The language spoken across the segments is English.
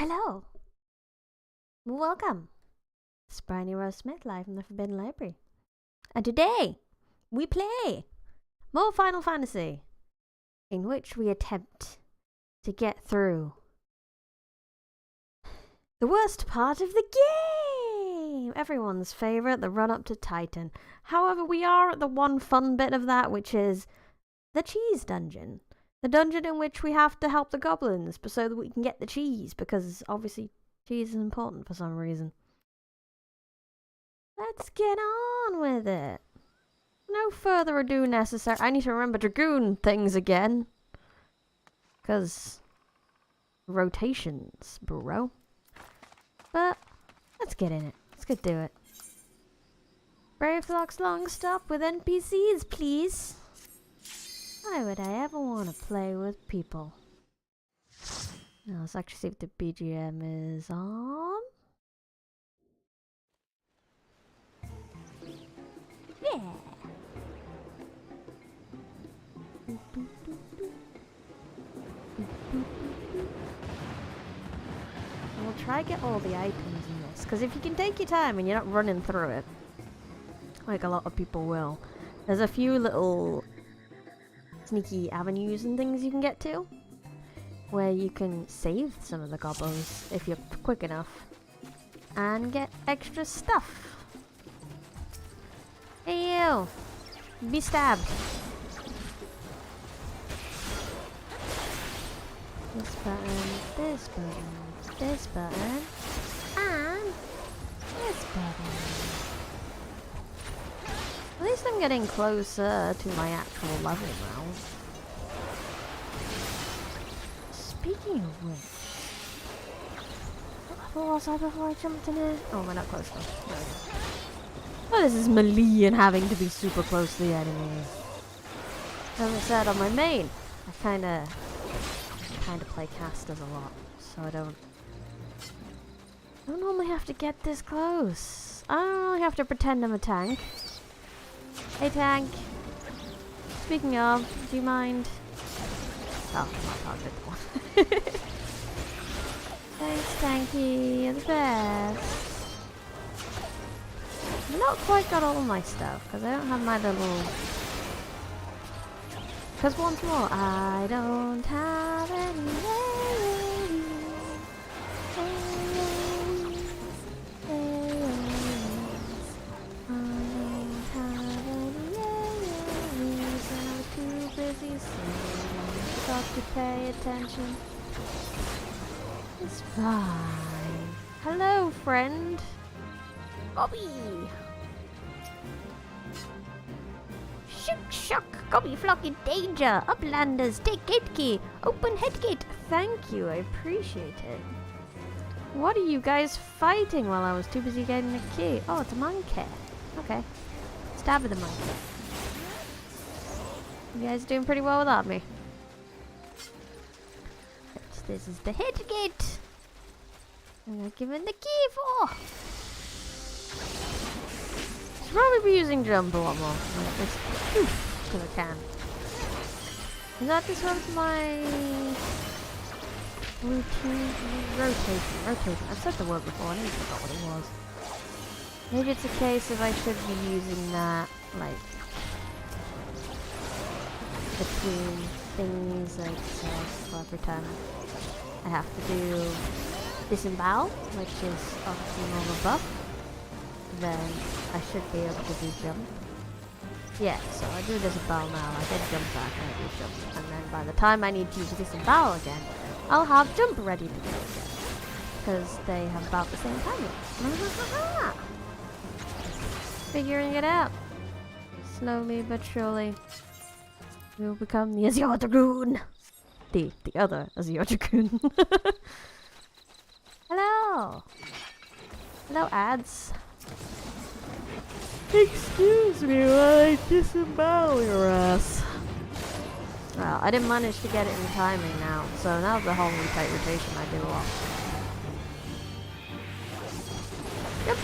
Hello. Welcome. It's Bryony Rose Smith live from the Forbidden Library. And today, we play more Final Fantasy, in which we attempt to get through the worst part of the game! Everyone's favourite, the run-up to Titan. However, we are at the one fun bit of that, which is the cheese dungeon. The dungeon in which we have to help the goblins so that we can get the cheese, because obviously cheese is important for some reason. Let's get on with it. No further ado necessary. I need to remember Dragoon things again. Because rotations, bro. But let's get in it. Let's get do it. Brave Fox long stop with NPCs, please. Why would I ever want to play with people? Now let's actually see if the BGM is on. Yeah. We'll try to get all the items in this, because if you can take your time and you're not running through it, like a lot of people will, there's a few little sneaky avenues and things you can get to, where you can save some of the gobos if you're quick enough, and get extra stuff. Hey you! Be stabbed! This button, this button, this button, and this button. At least I'm getting closer to my actual level now. Speaking of which, what level was I before I jumped in here? Oh, we're not close enough. No, no. Oh, this is melee and having to be super close to the enemies. As I said on my main, I kinda play casters a lot, so I don't normally have to get this close. I don't really have to pretend I'm a tank. Hey tank. Speaking of, do you mind? Oh, not targeted one. Thanks, Tanky. You're the best. I've not quite got all my stuff, because I don't have my little... Because once more, I don't have any to pay attention. It's fine. Hello, friend. Gobby. Shook shock. Gobby flock in danger. Uplanders, take gate key. Open head gate. Thank you. I appreciate it. What are you guys fighting while I was too busy getting the key? Oh, it's a monkey. Okay. Stab at the monkey. You guys doing pretty well without me. This is the head gate. And I've given the key for. Should probably be using jump a lot more. Because I can. Is that just one of my routine? Rotation. I've said the word before, I never forgot what it was. Maybe it's a case of I should be using that, like, between things, like, so every time I have to do disembowel, which is obviously more of a buff, then I should be able to do jump. Yeah, so I do disembowel now, I get jump back and I do jump, and then by the time I need to use disembowel again, I'll have jump ready to go again, because they have about the same timing. Figuring it out. Slowly but surely, we will become the Azure Dragoon. The other Azure Dragoon. Hello! Hello, ads. Excuse me while I disembowel your ass. Well, I didn't manage to get it in timing now, so now the whole tight rotation I do a lot. Yep.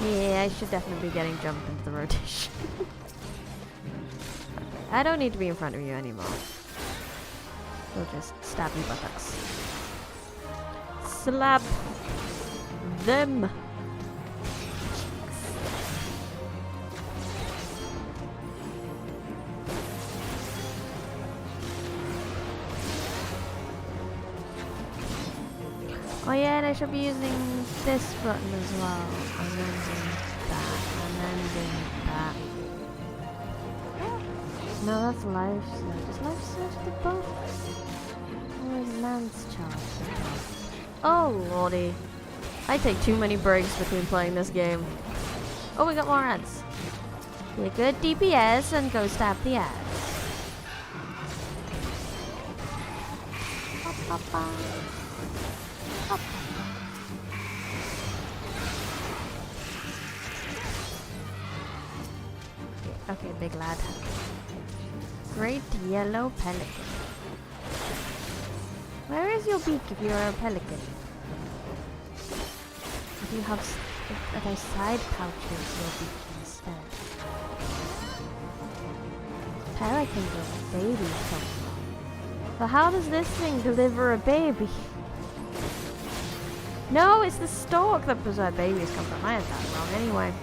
Yeah, I should definitely be getting jumped into the rotation. I don't need to be in front of you anymore. She'll just stab your buttocks. Slap them. Oh yeah, and I should be using this button as well. And then doing that. And then doing that. No, that's life surge. Is life surge the buff? Or is Lance charge the buff? Oh lordy. I take too many breaks between playing this game. Oh, we got more ads. Be a good DPS and go stab the ads. Ba, ba, ba. Up. Okay, big lad. Great yellow pelican. Where is your beak if you're a pelican? If you have if I side pouches your beak instead. Pelicans are babies come from. But how does this thing deliver a baby? No, it's the stalk that was where babies come from. I had that wrong anyway.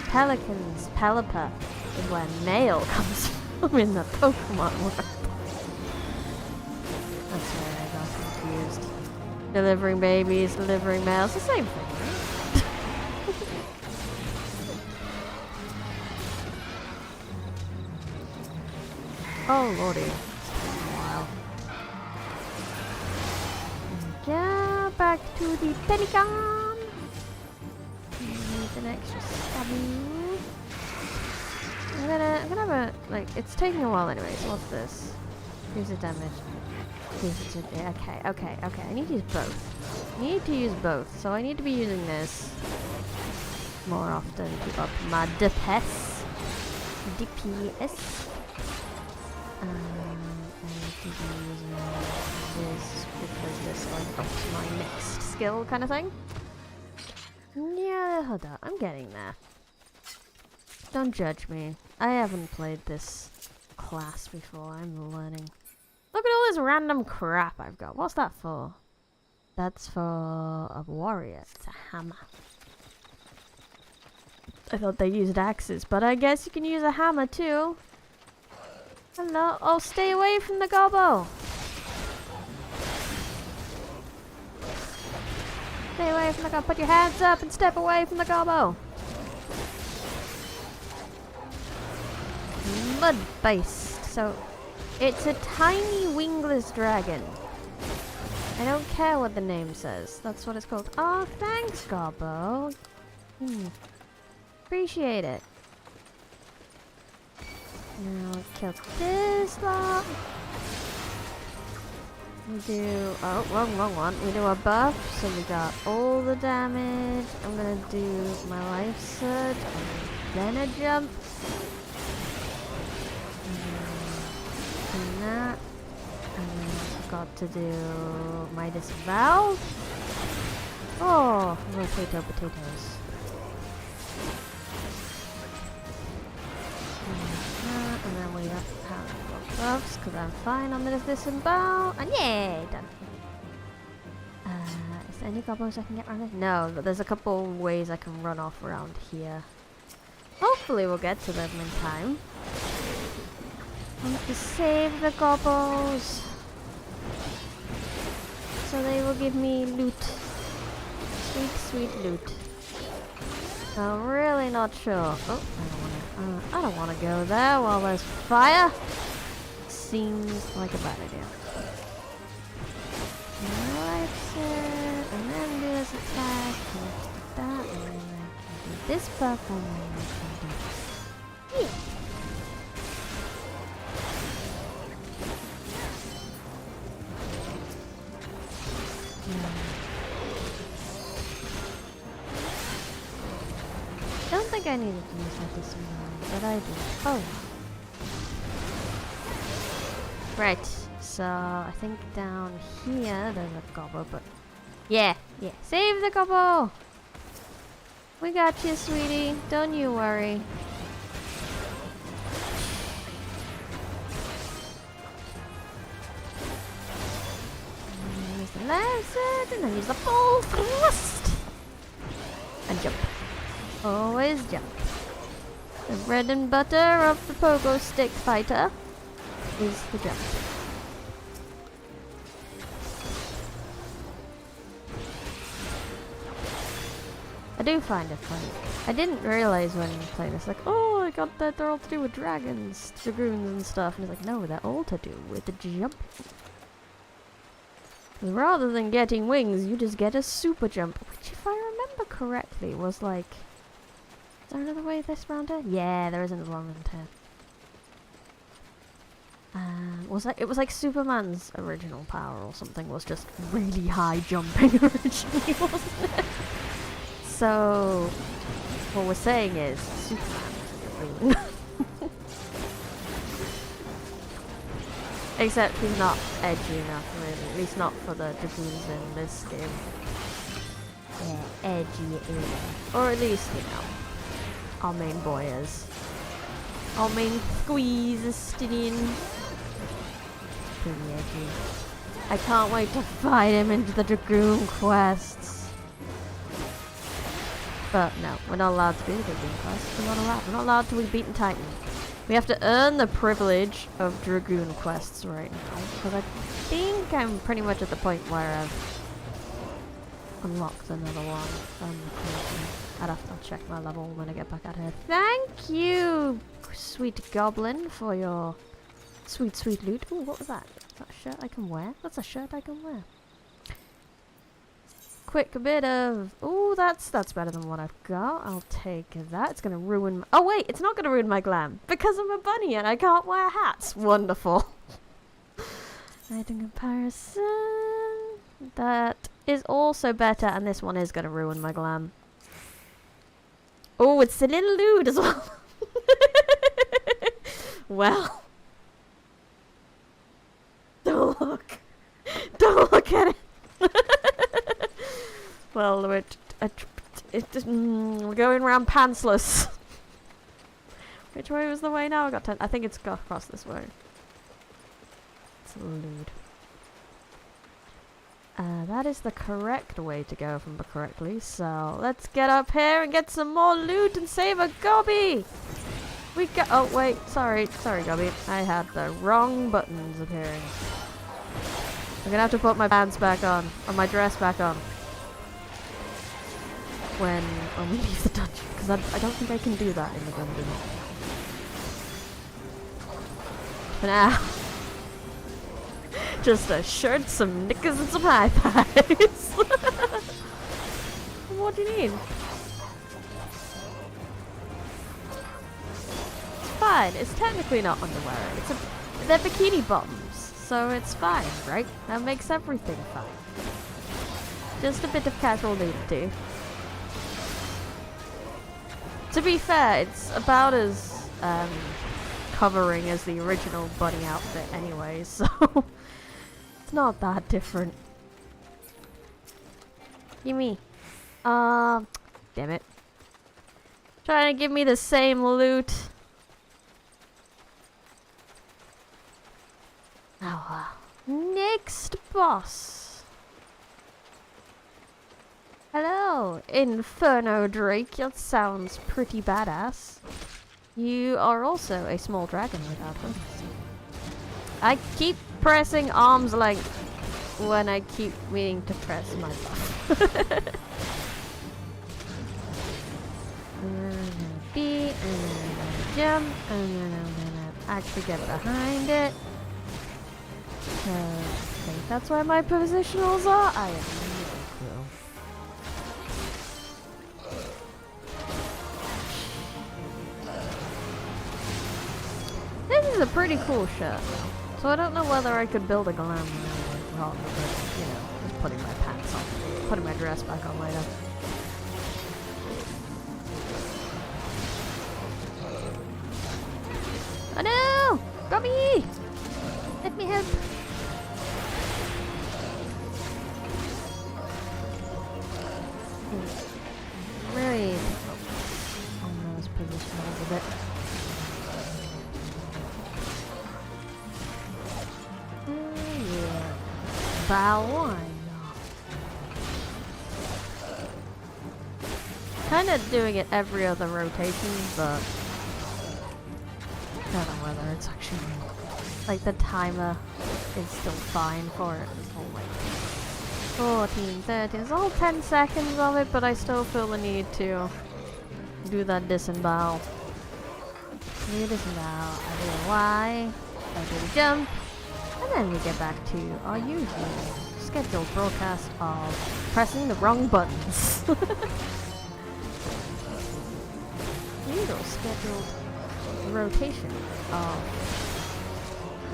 Pelicans, Pelipper, is where male comes from in the Pokemon world. That's where I got confused. Delivering babies, delivering males, the same thing, right? Oh lordy. It's taking a while. Yeah, back to the pelican. Need an extra stabby. I'm gonna have a it's taking a while anyway. So what's this? Here's the damage. Okay. I need to use both. So I need to be using this more often to up my DPS. I need to be using this because this ups my next skill kind of thing. Yeah, hold up. I'm getting there. Don't judge me. I haven't played this class before. I'm learning. Look at all this random crap I've got. What's that for? That's for a warrior. It's a hammer. I thought they used axes, but I guess you can use a hammer too. Hello. Oh, stay away from the gobbo. Stay away from the gobbo. Put your hands up and step away from the gobbo. Mud based. So, it's a tiny wingless dragon. I don't care what the name says. That's what it's called. Oh, thanks, Gobbo. Appreciate it. Now we kill this lot. We do wrong one. We do a buff, so we got all the damage. I'm gonna do my life surge and then a jump. And that. And then I've got to do my disavow. Oh, potatoes. And then we have buffs because I'm fine on this disavow. And yay, done. Is there any goblins I can get around this? No, but there's a couple ways I can run off around here. Hopefully we'll get to them in time. I need to save the gobbles so they will give me loot. Sweet loot. I'm really not sure. Oh, I don't want to go there while there's fire. Seems like a bad idea. And then do this attack, and that, and then I can do this buff, and then I can do yeah. I don't think I needed to use that this morning, but I did. Oh. Right, so I think down here there's a gobbo, but yeah, save the gobbo! We got you, sweetie. Don't you worry. and use the full thrust! And jump. Always jump. The bread and butter of the pogo stick fighter is the jump. I do find it funny. I didn't realize when playing this, like, oh, I got that they're all to do with dragons, dragoons and stuff. And it's like, no, they're all to do with the jump. Rather than getting wings, you just get a super jump, which, if I remember correctly, was like... Is there another way this round here? Yeah, there is another one round here. It was like Superman's original power or something was just really high jumping originally, wasn't it? So, what we're saying is, Superman is a dragoon. Except he's not edgy enough, really. At least not for the dragoons in this game. Yeah, edgy. Or at least, you know, our main boy is. Our main squeeze is stinning. Pretty edgy. I can't wait to fight him into the dragoon quests. But no, we're not allowed to do the dragoon quests. We're not allowed. We're not allowed to be beaten Titan. We have to earn the privilege of dragoon quests right now, because I think I'm pretty much at the point where I've unlocked another one. I'll check my level when I get back out here. Thank you, sweet Goblin, for your sweet, sweet loot. Ooh, what was that? Is that a shirt I can wear? That's a shirt I can wear. Quick bit of... Ooh, that's better than what I've got. I'll take that. It's gonna ruin my... Oh wait, it's not gonna ruin my glam. Because I'm a bunny and I can't wear hats. Wonderful. Item comparison. That is also better, and this one is gonna ruin my glam. Oh, it's a little lewd as well. Well. Don't look. Don't look at it. Well, we're going around pantsless. Which way was the way now? I got 10. I think it's got across this way. It's a lewd. That is the correct way to go, if I remember correctly. So let's get up here and get some more loot and save a Gobby. We got. Oh wait, sorry, Gobby. I had the wrong buttons appearing. I'm gonna have to put my pants back on, or my dress back on, when we leave the dungeon, because I don't think I can do that in the dungeon. For now, just a shirt, some knickers, and some high thighs. What do you need? It's fine. It's technically not underwear. They're bikini bottoms, so it's fine, right? That makes everything fine. Just a bit of casual nudity. To be fair, it's about as covering as the original bunny outfit anyway, so it's not that different. Gimme. Damn it. Trying to give me the same loot. Oh, next boss. Hello, Inferno Drake. That sounds pretty badass. You are also a small dragon without wings. I keep pressing arm's length when I keep meaning to press my button. And then I'm gonna B, and then I'm gonna jump, and then I'm gonna actually get behind it. I think that's where my positionals are. I am no clue. This is a pretty cool shirt, though. So I don't know whether I could build a glam wrong, but, you know, just putting my pants on, putting my dress back on later. Oh no! Gobby! Let me help! Really on those positionals a bit. Yeah. Bow, why not? kind of doing it every other rotation, but I don't know whether it's actually like the timer is still fine for it. It's all like 14, 13. It's all 10 seconds of it, but I still feel the need to do that disembowel. Do a disembowel. I do a Y. I do the jump, and then we get back to our usual scheduled broadcast of pressing the wrong buttons. Usual scheduled rotation of...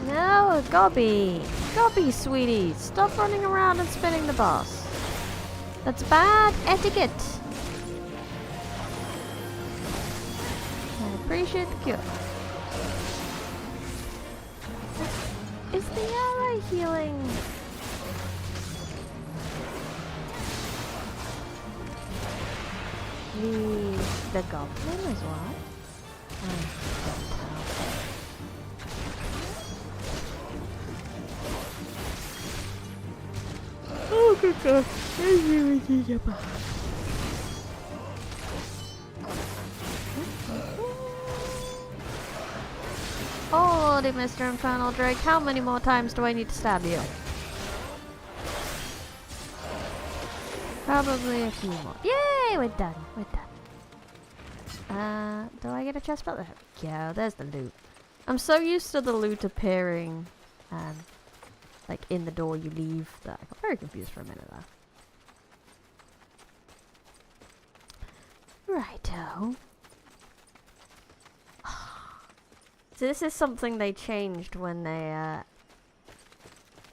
No, Gobby! Gobby, sweetie! Stop running around and spinning the boss. That's bad etiquette. I appreciate the cure. Is the ally healing? The Goblin as well? Oh, good God. Holy Mr. Infernal Drake, how many more times do I need to stab you? Probably a few more. Yay! We're done. We're done. Do I get a chest belt? Yeah, there's the loot. I'm so used to the loot appearing, like in the door you leave, that I got very confused for a minute there. Righto. So this is something they changed when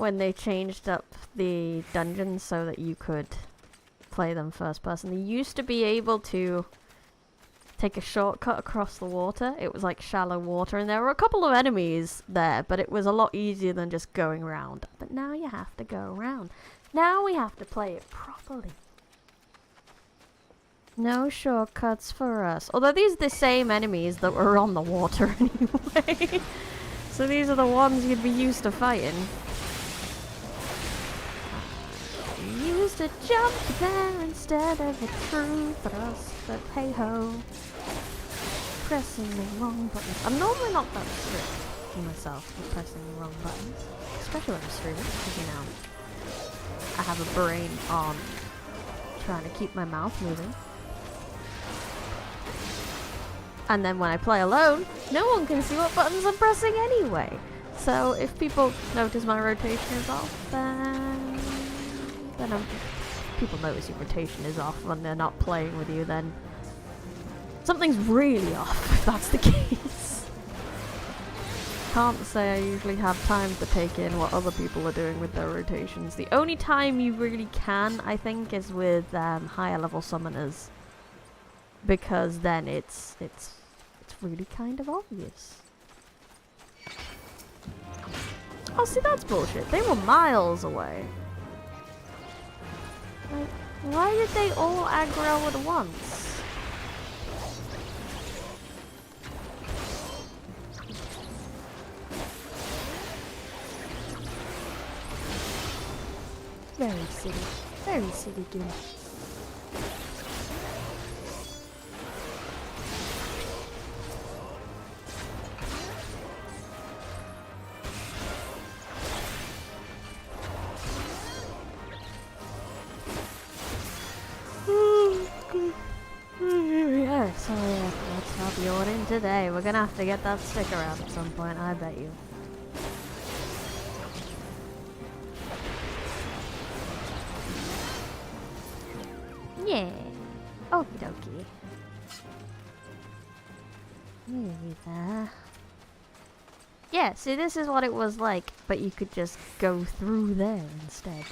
they changed up the dungeons so that you could play them first person. They used to be able to take a shortcut across the water. It was like shallow water, and there were a couple of enemies there, but it was a lot easier than just going around. But now you have to go around. Now we have to play it properly. No shortcuts for us. Although these are the same enemies that were on the water anyway. So these are the ones you'd be used to fighting. Used to jump there instead of a true thrust, but hey ho. Pressing the wrong buttons. I'm normally not that strict for myself with pressing the wrong buttons. Especially when I'm streaming, because you know, I have a brain on trying to keep my mouth moving. And then when I play alone, no one can see what buttons I'm pressing anyway. So if people notice my rotation is off, then people notice your rotation is off when they're not playing with you, then something's really off if that's the case. Can't say I usually have time to take in what other people are doing with their rotations. The only time you really can, I think, is with higher level summoners, because then it's really kind of obvious. Oh, see, that's bullshit. They were miles away. Like, why did they all aggro at once? Very silly. Very silly game. So yeah, let's help you on in today. We're gonna have to get that sticker out at some point, I bet you. Yeah. Okie dokie. Nearly there. Yeah, see, this is what it was like, but you could just go through there instead.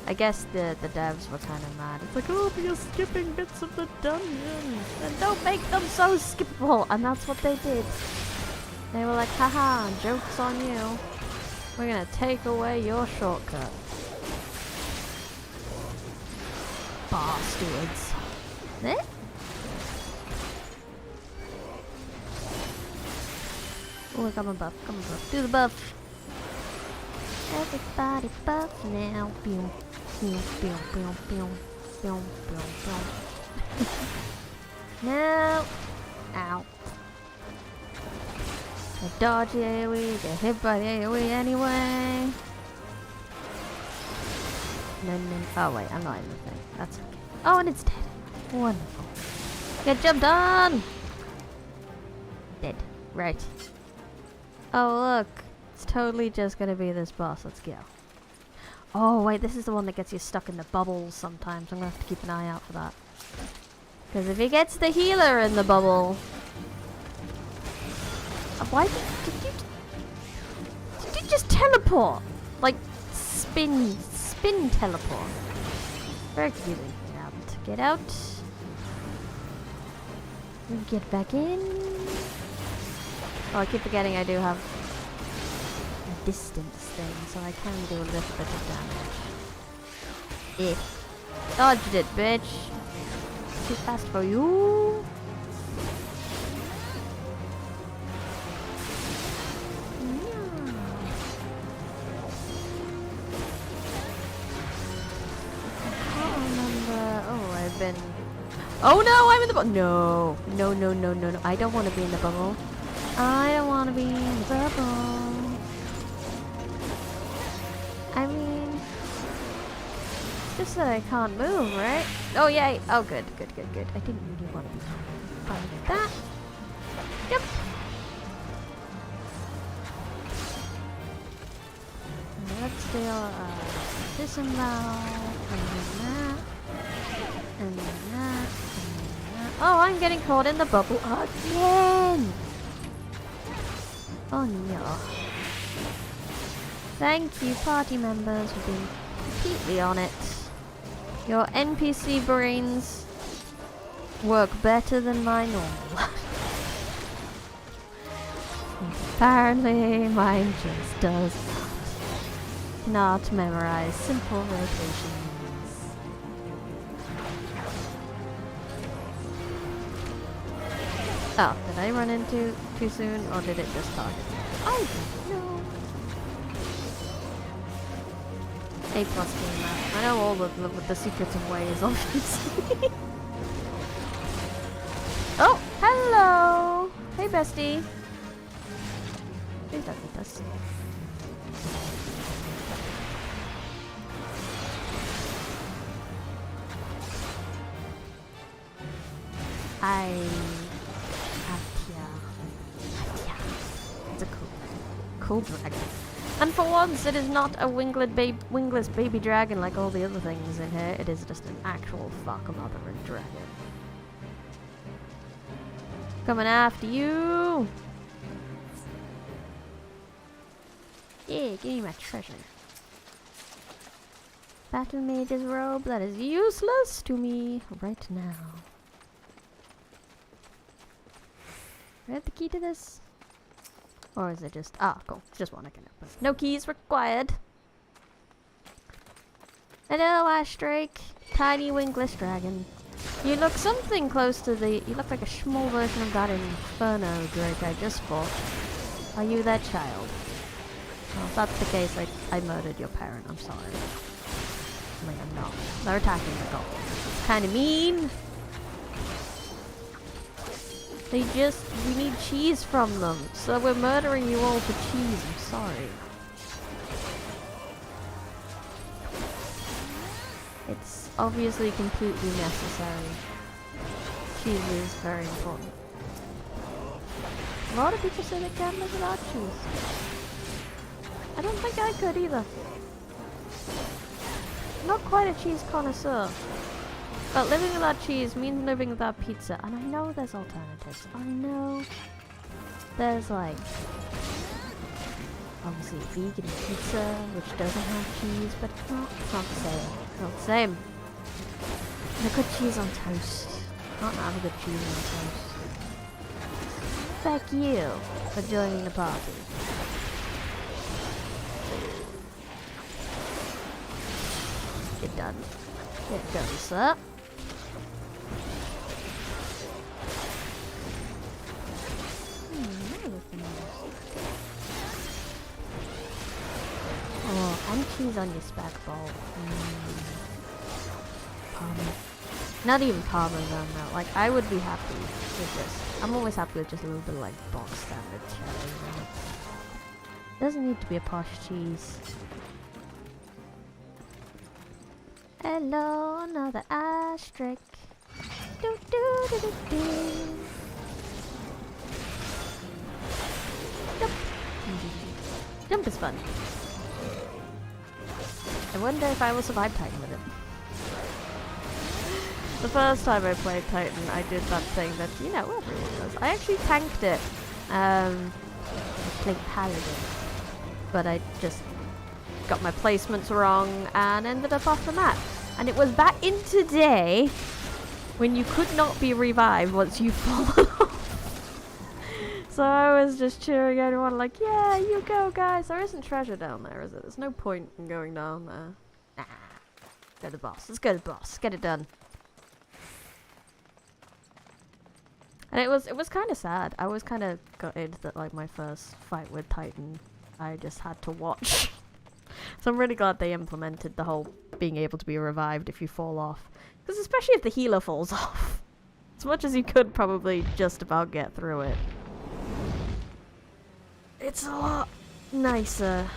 I guess the devs were kind of mad. It's like, oh, but you're skipping bits of the dungeon. Then don't make them so skippable. And that's what they did. They were like, haha, joke's on you. We're gonna take away your shortcut. Bastards. Eh? Oh, come on, buff. Come on, buff. Do the buff. Everybody buff now. Pew, pew, pew, pew, pew, pew, pew, pew. No! Ow. I dodge the AoE, get hit by the AoE anyway. No. Oh wait, I'm not in the thing. That's okay. Oh, and it's dead. Wonderful. Get jumped on! Dead. Right. Oh look. It's totally just gonna be this boss. Let's go. Oh wait, this is the one that gets you stuck in the bubbles sometimes. I'm gonna have to keep an eye out for that. Because if he gets the healer in the bubble... Why did you just teleport? Like, spin teleport. Very confusing. Get out. Get back in. Oh, I keep forgetting I do have a distance thing, so I can do a little bit of damage. Dodged it, bitch. Too fast for you. Oh no, I'm in the bubble. No. I don't want to be in the bubble. I don't want to be in the bubble. I mean, it's just that I can't move, right? Oh yay. Oh good. I didn't really want to be part of that. Yep. Let's do disembowel, and then that, and then that. Oh, I'm getting caught in the bubble again! Oh no. Thank you, party members, for being completely on it. Your NPC brains work better than my normal. Apparently, mine just does not memorize simple rotations. Oh, did I run into too soon, or did it just target me? I don't know. A+ game map. I know all the secrets of ways, obviously. Oh, hello! Hey, bestie. Please don't eat us. It's a cool dragon. And for once, it is not a wingless baby dragon like all the other things in here. It is just an actual fuck-mothering dragon. Coming after you! Yeah, give me my treasure. Battle mage's robe that is useless to me right now. Do I have the key to this? Or is it just... Ah, cool. Just one I can open. No keys required. Hello, Ash Drake. Tiny wingless dragon. You look something close to the... You look like a small version of that Inferno Drake I just fought. Are you that child? Well, if that's the case, I murdered your parent. I'm sorry. I mean, I'm not. They're attacking the goblin. It's kind of mean. We need cheese from them, so we're murdering you all for cheese, I'm sorry. It's obviously completely necessary. Cheese is very important. A lot of people say they can't live without cheese. I don't think I could either. I'm not quite a cheese connoisseur. But living without cheese means living without pizza, and I know there's alternatives. I know there's like, obviously vegan pizza, which doesn't have cheese, but it's not the same. It's not the same. And a good cheese on toast. Can't have a good cheese on toast. Thank you for joining the party. Get done. Get done, sir. Oh, and cheese on your spag bowl. Palm. Not even Parmesan though. Like, I would be happy with just... I'm always happy with just a little bit of, like, box standard cheddar, you know? It doesn't need to be a posh cheese. Hello, another asterisk. Do do do do do. Jump. Jump is fun. I wonder if I will survive Titan with it. The first time I played Titan, I did that thing that, you know, everyone does. I actually tanked it. I played Paladin. But I just got my placements wrong and ended up off the map. And it was back in today when you could not be revived once you've fallen off. So I was just cheering everyone like, yeah, you go guys. There isn't treasure down there, is it? There's no point in going down there. Nah. Go to the boss. Let's go to the boss. Get it done. And it was kind of sad. I was kind of gutted that, like, my first fight with Titan, I just had to watch. So I'm really glad they implemented the whole being able to be revived if you fall off. Because especially if the healer falls off. As much as you could probably just about get through it. It's a lot nicer.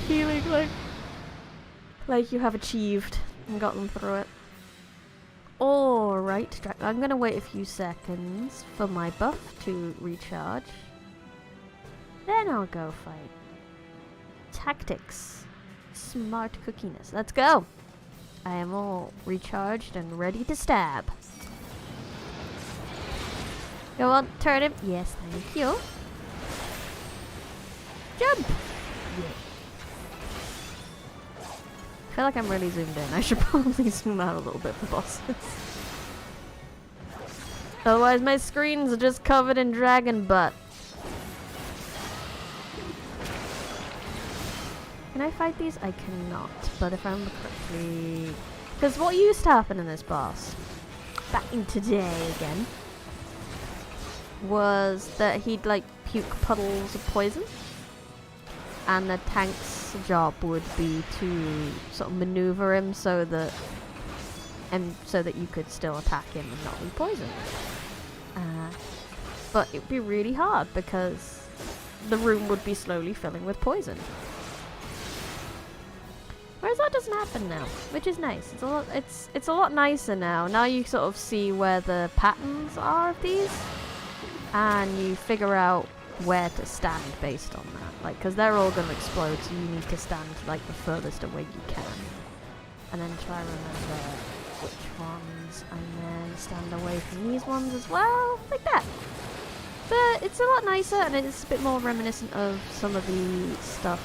Feeling like you have achieved and gotten through it. Alright, I'm gonna wait a few seconds for my buff to recharge. Then I'll go fight. Tactics. Smart cookiness. Let's go! I am all recharged and ready to stab. Go on, turn him. Yes, thank you. Jump! Yeah. I feel like I'm really zoomed in. I should probably zoom out a little bit for bosses. Otherwise my screens are just covered in dragon butt. Can I fight these? I cannot. But if I remember correctly... Because what used to happen in this boss, back in today again, was that he'd like puke puddles of poison. And the tank's job would be to sort of maneuver him so that you could still attack him and not be poisoned. But it would be really hard because the room would be slowly filling with poison. Whereas that doesn't happen now, which is nice. It's a lot nicer now. Now you sort of see where the patterns are of these, and you figure out where to stand based on that. Like, because they're all going to explode, so you need to stand like the furthest away you can, and then try to remember which ones, and then stand away from these ones as well, like that. But it's a lot nicer, and it's a bit more reminiscent of some of the stuff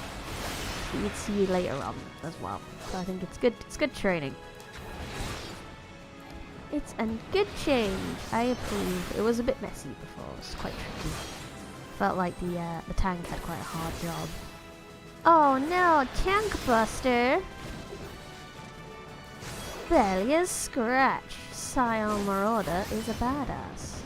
you'd see later on as well. So I think it's good. It's good training. It's a good change. I approve. It was a bit messy before. It was quite tricky. Felt like the tank had quite a hard job. Oh no, tank buster! Belly is scratch. Scion Marauder is a badass.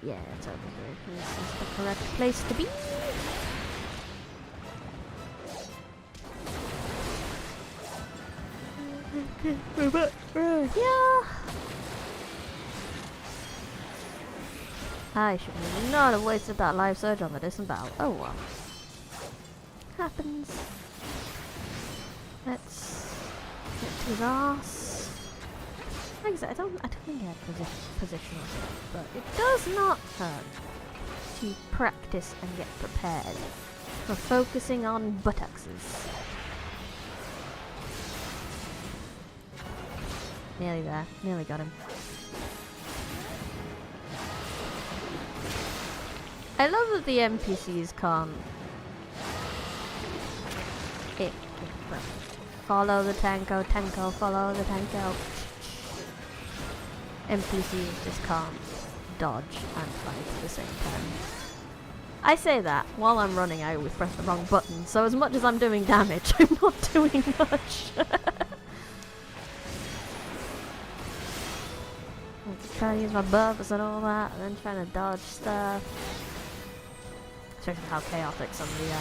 Yeah, it's over here. This is the correct place to be. Yeah. I should not have wasted that life surge on the distant battle. Oh well. Happens. Let's get to his ass. Like I said, I don't think I have positional stuff, but it does not hurt to practice and get prepared for focusing on buttocks. Nearly there. Nearly got him. I love that the NPCs can't... Follow the tanko, tanko, follow the tanko. NPCs just can't dodge and fight at the same time. I say that while I'm running I always press the wrong button, so as much as I'm doing damage, I'm not doing much. Trying to use my buffs and all that, and then trying to dodge stuff. Especially how chaotic some of the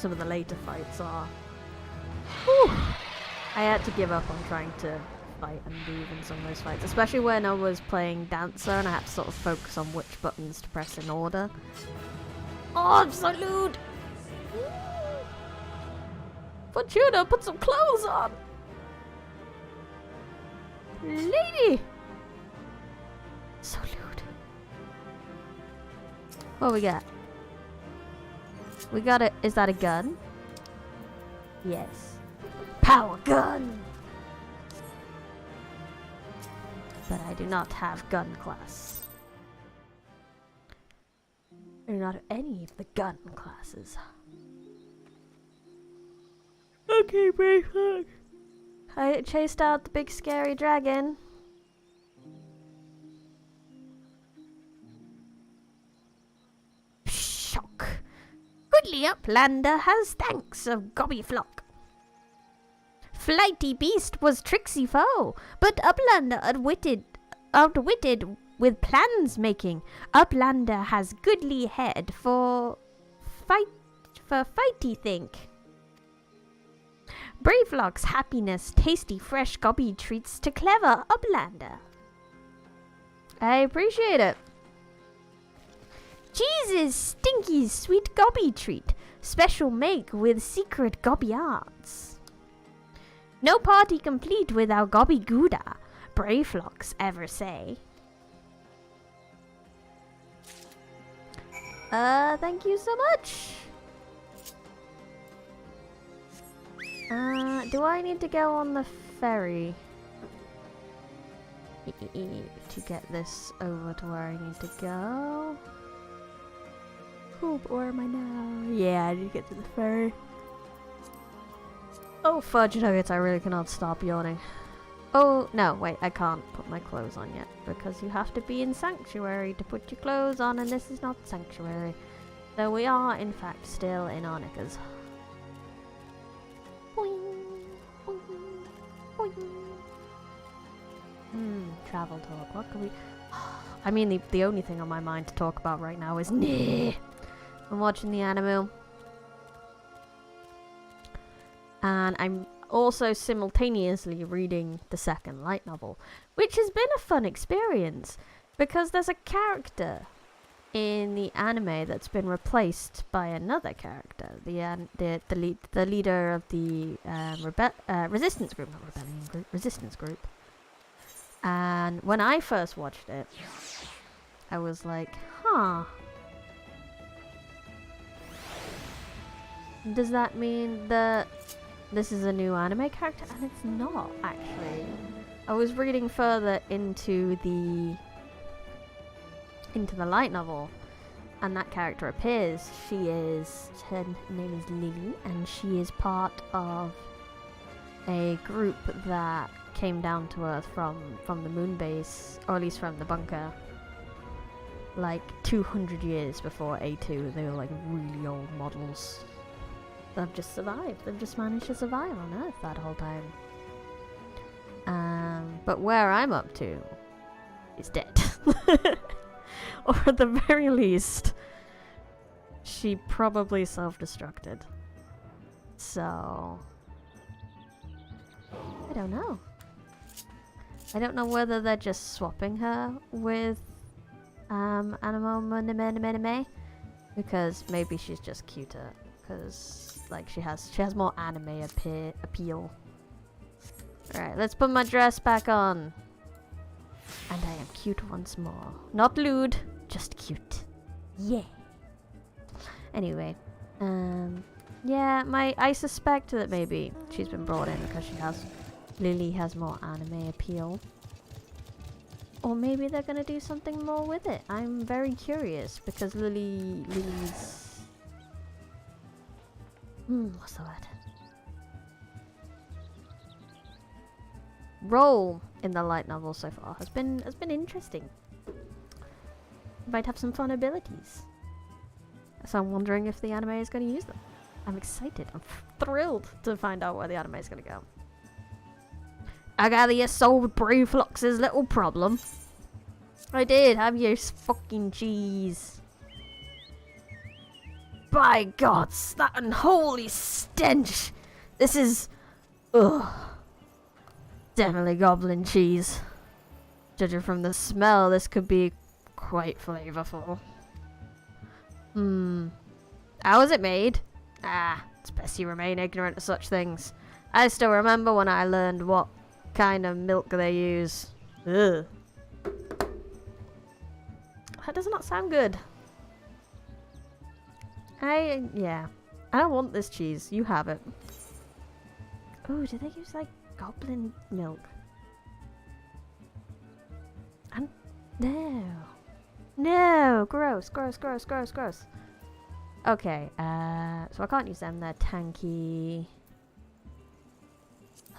some of the later fights are. Whew, I had to give up on trying to fight and move in some of those fights, especially when I was playing Dancer and I had to sort of focus on which buttons to press in order. Oh, I'm so lewd! Fortuna, put some clothes on! Lady! So lewd. What we got? We got it. Is that a gun? Yes. Power gun! But I do not have gun class. I do not have any of the gun classes. Okay, brave. I chased out the big scary dragon. Shock. Goodly Uplander has thanks of Gobby Flock. Flighty beast was tricksy foe, but Uplander outwitted with plans making. Uplander has goodly head for fighty think. Bravelock's happiness, tasty fresh gobby treats to clever Uplander. I appreciate it. Jesus, stinky sweet gobby treat, special make with secret gobby arts. No party complete without gobby gouda, Bravelocks ever say. Thank you so much. Do I need to go on the ferry to get this over to where I need to go? Cool, but where am I now? Yeah, I need to get to the ferry. Oh, fudge nuggets, I really cannot stop yawning. Oh, no, wait, I can't put my clothes on yet, because you have to be in Sanctuary to put your clothes on, and this is not Sanctuary. So we are, in fact, still in our knickers. Travel talk. What can we... I mean, the only thing on my mind to talk about right now is... I'm watching the anime. And I'm also simultaneously reading the second light novel, which has been a fun experience, because there's a character in the anime that's been replaced by another character, the leader of the resistance group, not rebellion group, resistance group. And when I first watched it, I was like, huh. Does that mean that this is a new anime character? And it's not, actually. I was reading further into the light novel, and that character appears. Her name is Lily, and she is part of a group that came down to Earth from the moon base, or at least from the bunker, like 200 years before A2. They were like really old models. They've just survived. They've just managed to survive on Earth that whole time. But where I'm up to is dead. Or at the very least, she probably self-destructed. So... I don't know. I don't know whether they're just swapping her with anime, because maybe she's just cuter, because like she has more anime appeal. Alright, let's put my dress back on. And I am cute once more. Not lewd, just cute. Yeah. Anyway, yeah, I suspect that maybe she's been brought in because Lily has more anime appeal. Or maybe they're gonna do something more with it. I'm very curious because Lily's what's the word? Role in the light novel so far has been interesting. Might have some fun abilities. So I'm wondering if the anime is going to use them. I'm excited. I'm thrilled to find out where the anime is going to go. I gather you solved Bravelock's little problem. I did. Have your fucking cheese. by gods, that unholy stench! This is... ugh. Definitely goblin cheese. Judging from the smell, this could be quite flavorful. How was it made? It's best you remain ignorant of such things. I still remember when I learned what kind of milk they use. Ugh. That does not sound good. Yeah. I don't want this cheese. You have it. Oh, do they use like goblin milk? No. No! Gross, gross, gross, gross, gross. Okay, so I can't use them. They're tanky.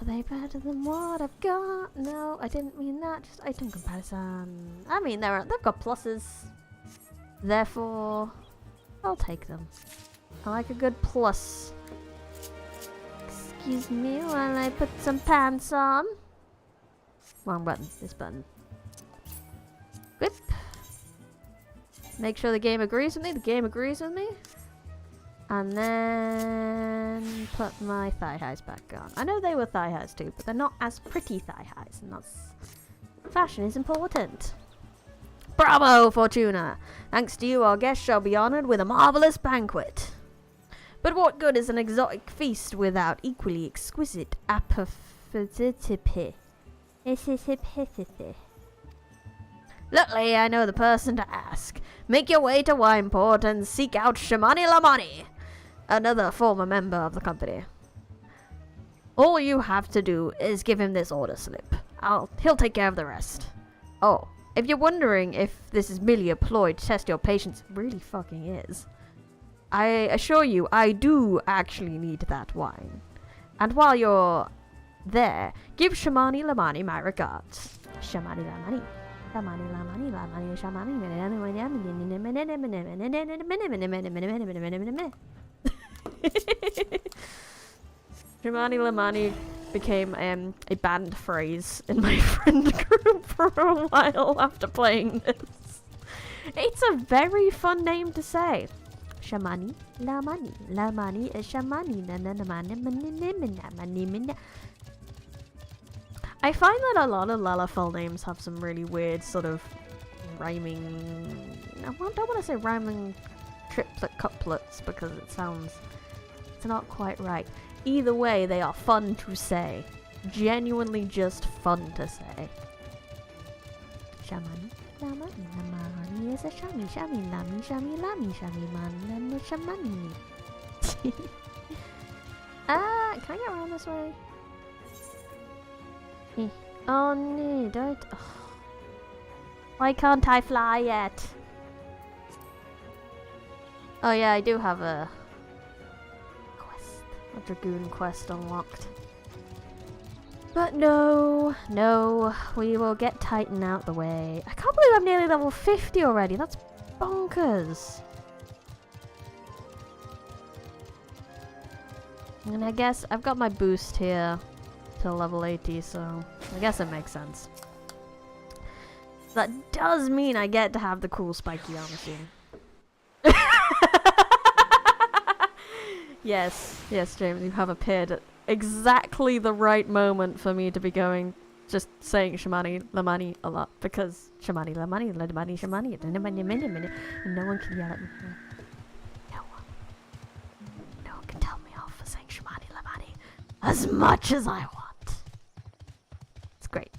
Are they better than what I've got? No, I didn't mean that. Just item comparison. I mean, they've got pluses. Therefore, I'll take them. I like a good plus. Excuse me while I put some pants on. Wrong button. This button. Whip. Make sure the game agrees with me. The game agrees with me. And then put my thigh highs back on. I know they were thigh highs too, but they're not as pretty thigh highs. And that's... fashion is important. Bravo, Fortuna! Thanks to you, our guests shall be honoured with a marvellous banquet. But what good is an exotic feast without equally exquisite appetite? Luckily, I know the person to ask. Make your way to Wineport and seek out Shamani Lamani, another former member of the company. All you have to do is give him this order slip. He'll take care of the rest. Oh, if you're wondering if this is merely a ploy to test your patience, it really fucking is. I assure you, I do actually need that wine. And while you're there, give Shamani Lamani my regards. Shamani Lamani. Shamani Lamani Lamani Shamani. Shamani Lamani became a banned phrase in my friend group for a while after playing this. It's a very fun name to say. Shamani Lamani Lamani Shamani. I find that a lot of Lalafell names have some really weird sort of rhyming... I don't want to say rhyming triplet couplets because it's not quite right. Either way, they are fun to say. Genuinely just fun to say. Shamani, Lamani, Lamani is a shami, shami, lami, shami, lami, shami, man, and shamani. Can I get around this way? Oh no, don't... Oh. Why can't I fly yet? Oh yeah, I do have a Dragoon quest unlocked. But no, we will get Titan out the way. I can't believe I'm nearly level 50 already, that's bonkers. And I guess I've got my boost here till level 80, so I guess it makes sense. That does mean I get to have the cool spiky armor soon. Yes, James, you have appeared at exactly the right moment for me to be just saying Shamani Lamani a lot, because Shamani Lamani, Lamani Shamani, and no one can yell at me. No one can tell me off for saying Shamani Lamani as much as I want. It's great.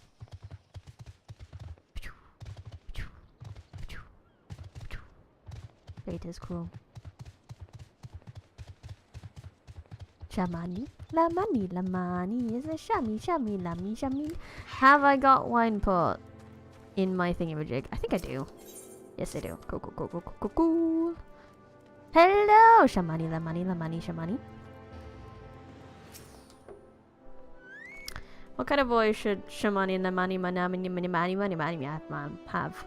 It is cool. Shamani, Lamani, Lamani is a shami, shami, lami, shami. Have I got Wineport in my thingamajig? I think I do. Yes, I do. Cool. Hello, Shamani, Lamani, Lamani, Shamani. What kind of voice should Shamani, Lamani, Manamani, have?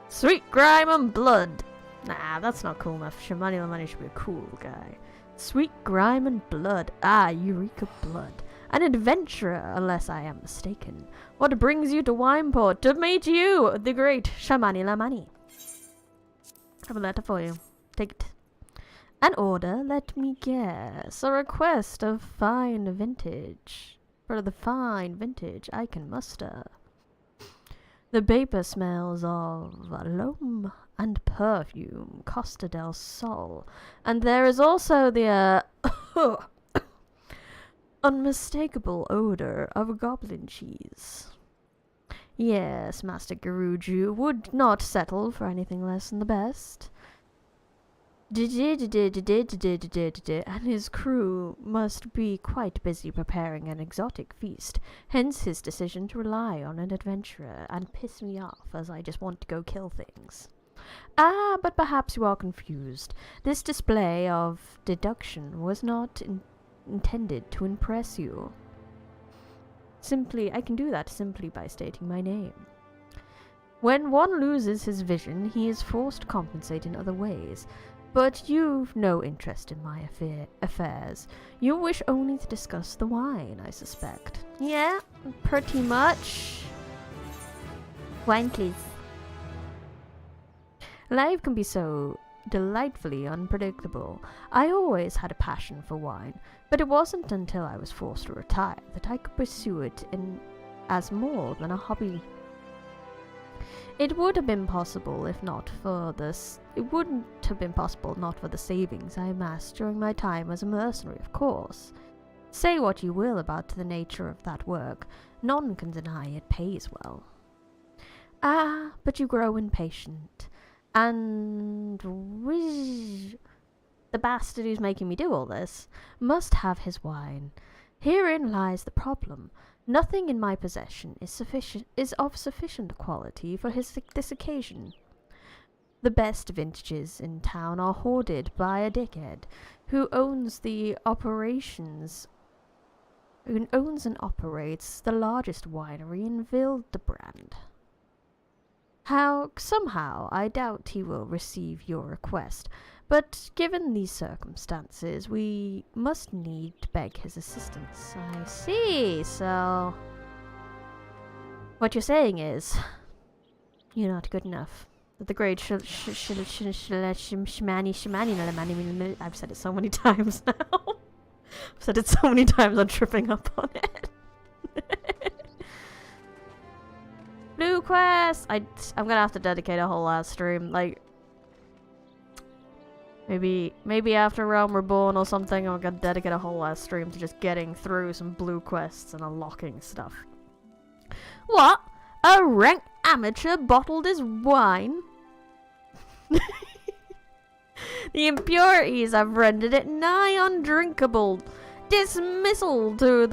Sweet grime and blood. Nah, Nah, that's not cool enough. Shamani Lamani should be a cool guy. Sweet grime and blood. Ah, Eureka blood. An adventurer, unless I am mistaken. What brings you to Wineport? To meet you, the great Shamani Lamani. I have a letter for you. Take it. An order, let me guess. A request of fine vintage. For the fine vintage I can muster. The paper smells of loam and perfume, Costa del Sol. And there is also the unmistakable odor of goblin cheese. Yes, Master Guruju would not settle for anything less than the best. And his crew must be quite busy preparing an exotic feast, hence his decision to rely on an adventurer and piss me off as I just want to go kill things. Ah, but perhaps you are confused. This display of deduction was not intended to impress you. I can do that simply by stating my name. When one loses his vision, he is forced to compensate in other ways. But you've no interest in my affairs. You wish only to discuss the wine, I suspect. Yeah, pretty much. Wine, please. Life can be so delightfully unpredictable. I always had a passion for wine, but it wasn't until I was forced to retire that I could pursue it as more than a hobby. It would have been possible if not for this. It wouldn't have been possible not for the savings I amassed during my time as a mercenary, of course. Say what you will about the nature of that work, none can deny it pays well. Ah, but you grow impatient, and the bastard who's making me do all this must have his wine. Herein lies the problem. Nothing in my possession is of sufficient quality for this occasion. The best vintages in town are hoarded by a dickhead who owns and operates the largest winery in Wildebrand. Somehow, I doubt he will receive your request, but given these circumstances, we must need to beg his assistance. I see, so... What you're saying is, you're not good enough. The great Shimani, I've said it so many times now. I've said it so many times, I'm tripping up on it. Blue quest! I'm gonna have to dedicate a whole last stream, like... Maybe after Realm Reborn or something, I'm gonna dedicate a whole last stream to just getting through some blue quests and unlocking stuff. What? A rank amateur bottled his wine? The impurities have rendered it nigh undrinkable. Dismissal too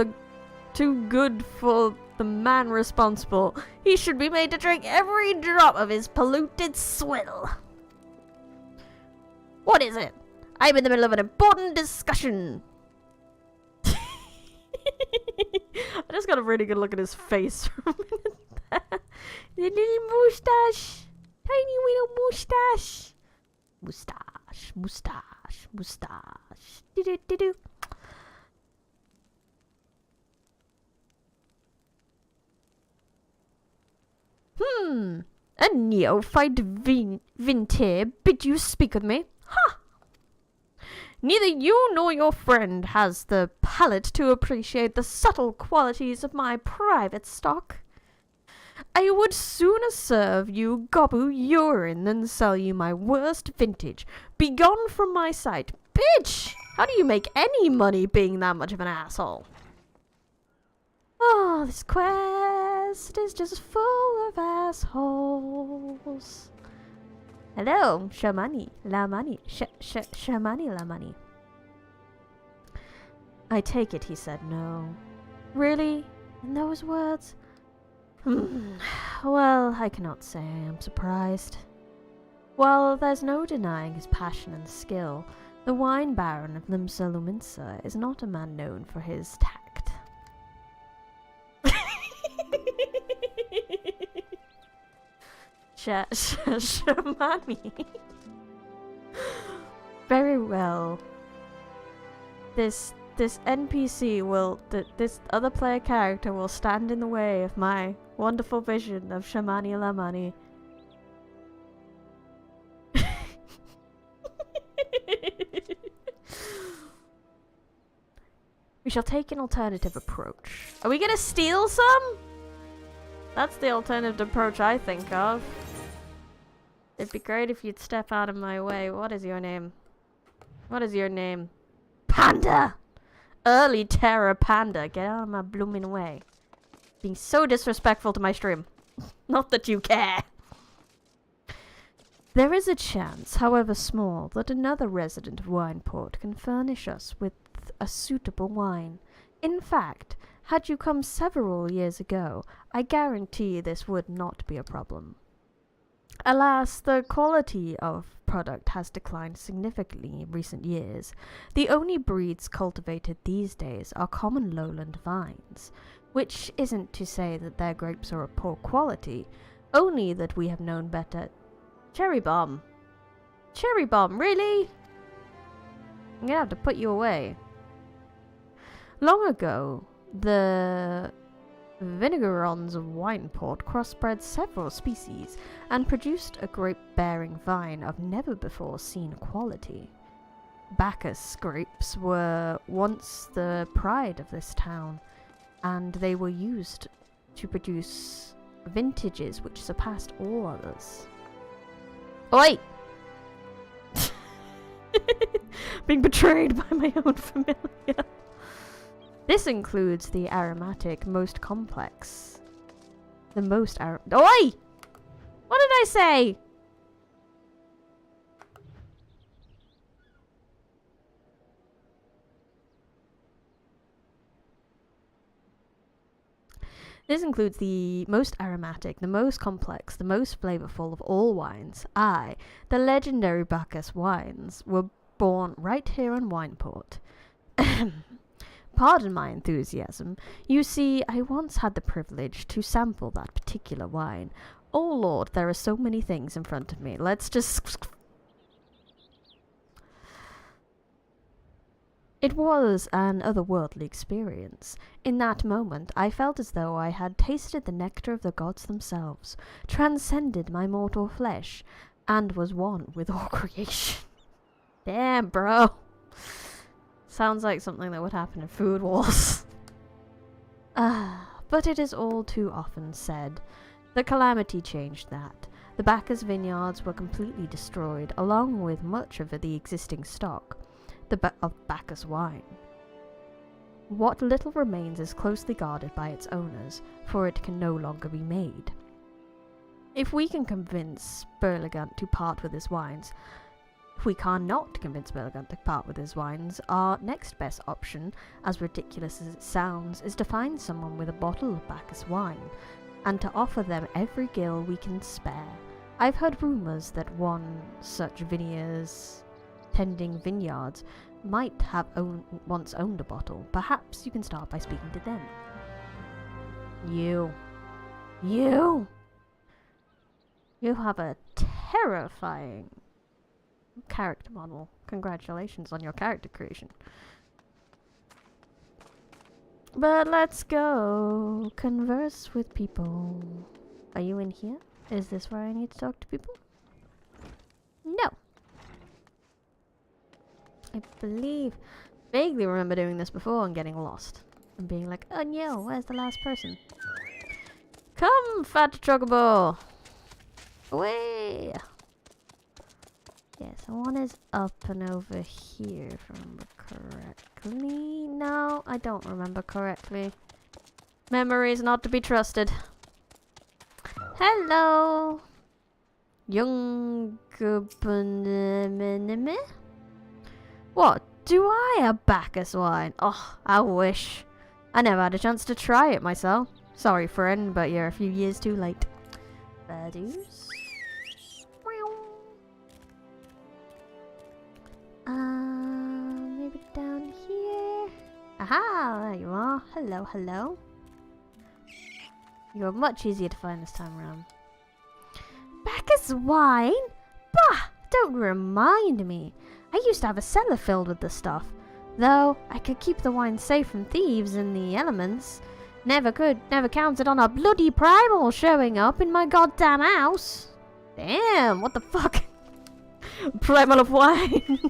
good for the man responsible. He should be made to drink every drop of his polluted swill. What is it? I'm in the middle of an important discussion. I just got a really good look at his face for a minute there. The little moustache. Tiny little moustache. Moustache, moustache, moustache. Do-do-do-do. A neophyte Vintier bid you speak with me? Ha! Neither you nor your friend has the palate to appreciate the subtle qualities of my private stock. I would sooner serve you Gobu urine than sell you my worst vintage. Begone from my sight. Bitch! How do you make any money being that much of an asshole? Oh, this quest is just full of assholes. Hello, Shamani Lamani. Shamani Lamani. I take it he said no. Really? In those words? Well, I cannot say I am surprised. Well, there's no denying his passion and skill. The wine baron of Limsa is not a man known for his tact. Shamani. Very well. This NPC will, this other player character will stand in the way of my wonderful vision of Shamani Lamani. We shall take an alternative approach. Are we gonna steal some? That's the alternative approach I think of. It'd be great if you'd step out of my way. What is your name? What is your name? Panda! Early Terror Panda. Get out of my blooming way. Being so disrespectful to my stream. Not that you care. There is a chance, however small, that another resident of Wineport can furnish us with a suitable wine. In fact, had you come several years ago, I guarantee this would not be a problem. Alas, the quality of product has declined significantly in recent years. The only breeds cultivated these days are common lowland vines, which isn't to say that their grapes are of poor quality, only that we have known better. Cherry bomb. Cherry bomb, really? I'm gonna have to put you away. Long ago, the Vinegarons of Wineport crossbred several species and produced a grape-bearing vine of never-before-seen quality. Bacchus grapes were once the pride of this town, and they were used to produce vintages which surpassed all others. Oi! Being betrayed by my own familiar. This includes the aromatic, most complex. The most Oi! What did I say? This includes the most aromatic, the most complex, the most flavorful of all wines. I, the legendary Bacchus wines, were born right here in Wineport. Pardon my enthusiasm. You see, I once had the privilege to sample that particular wine. Oh Lord, there are so many things in front of me. Let's just... It was an otherworldly experience. In that moment, I felt as though I had tasted the nectar of the gods themselves, transcended my mortal flesh, and was one with all creation. Damn, bro. Sounds like something that would happen in Food Wars. But it is all too often said. The calamity changed that. The Bacchus vineyards were completely destroyed, along with much of the existing stock of Bacchus wine. What little remains is closely guarded by its owners, for it can no longer be made. If we can convince Burligant to part with his wines, if we cannot convince Burligant to part with his wines, our next best option, as ridiculous as it sounds, is to find someone with a bottle of Bacchus wine, and to offer them every gill we can spare. I've heard rumours that one such vineyards tending vineyards might have once owned a bottle. Perhaps you can start by speaking to them. You have a terrifying character model. Congratulations on your character creation. But let's go converse with people. Are you in here? Is this where I need to talk to people? No. I vaguely remember doing this before and getting lost. And being like, oh no, where's the last person? Come, fat chocobo! Away! Yes, one is up and over here, if I remember correctly. No, I don't remember correctly. Memory is not to be trusted. Hello! Young Goblin. What? Do I have Bacchus wine? Oh, I wish. I never had a chance to try it myself. Sorry, friend, but you're a few years too late. Birdies. Maybe down here. Aha, there you are. Hello, hello. You're much easier to find this time around. Bacchus wine? Bah! Don't remind me. I used to have a cellar filled with the stuff. Though I could keep the wine safe from thieves and the elements. Never counted on a bloody primal showing up in my goddamn house. Damn, what the fuck? Primal of wine.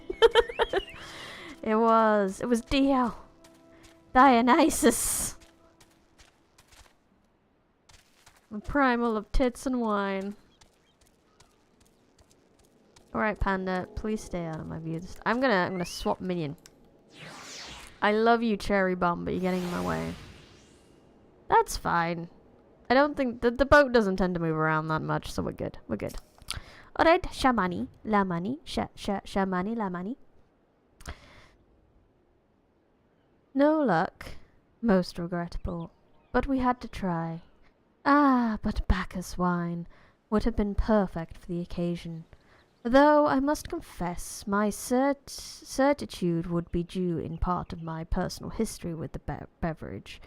It was Dio. Dionysus. The primal of tits and wine. Alright, Panda, please stay out of my view. I'm gonna swap minion. I love you, Cherry Bomb, but you're getting in my way. That's fine. I don't think the boat doesn't tend to move around that much, so we're good. We're good. Alright, Shamani, Lamani, Shamani, Lamani. No luck. Most regrettable. But we had to try. Ah, but Bacchus wine would have been perfect for the occasion. Though I must confess, my certitude would be due in part of my personal history with the beverage.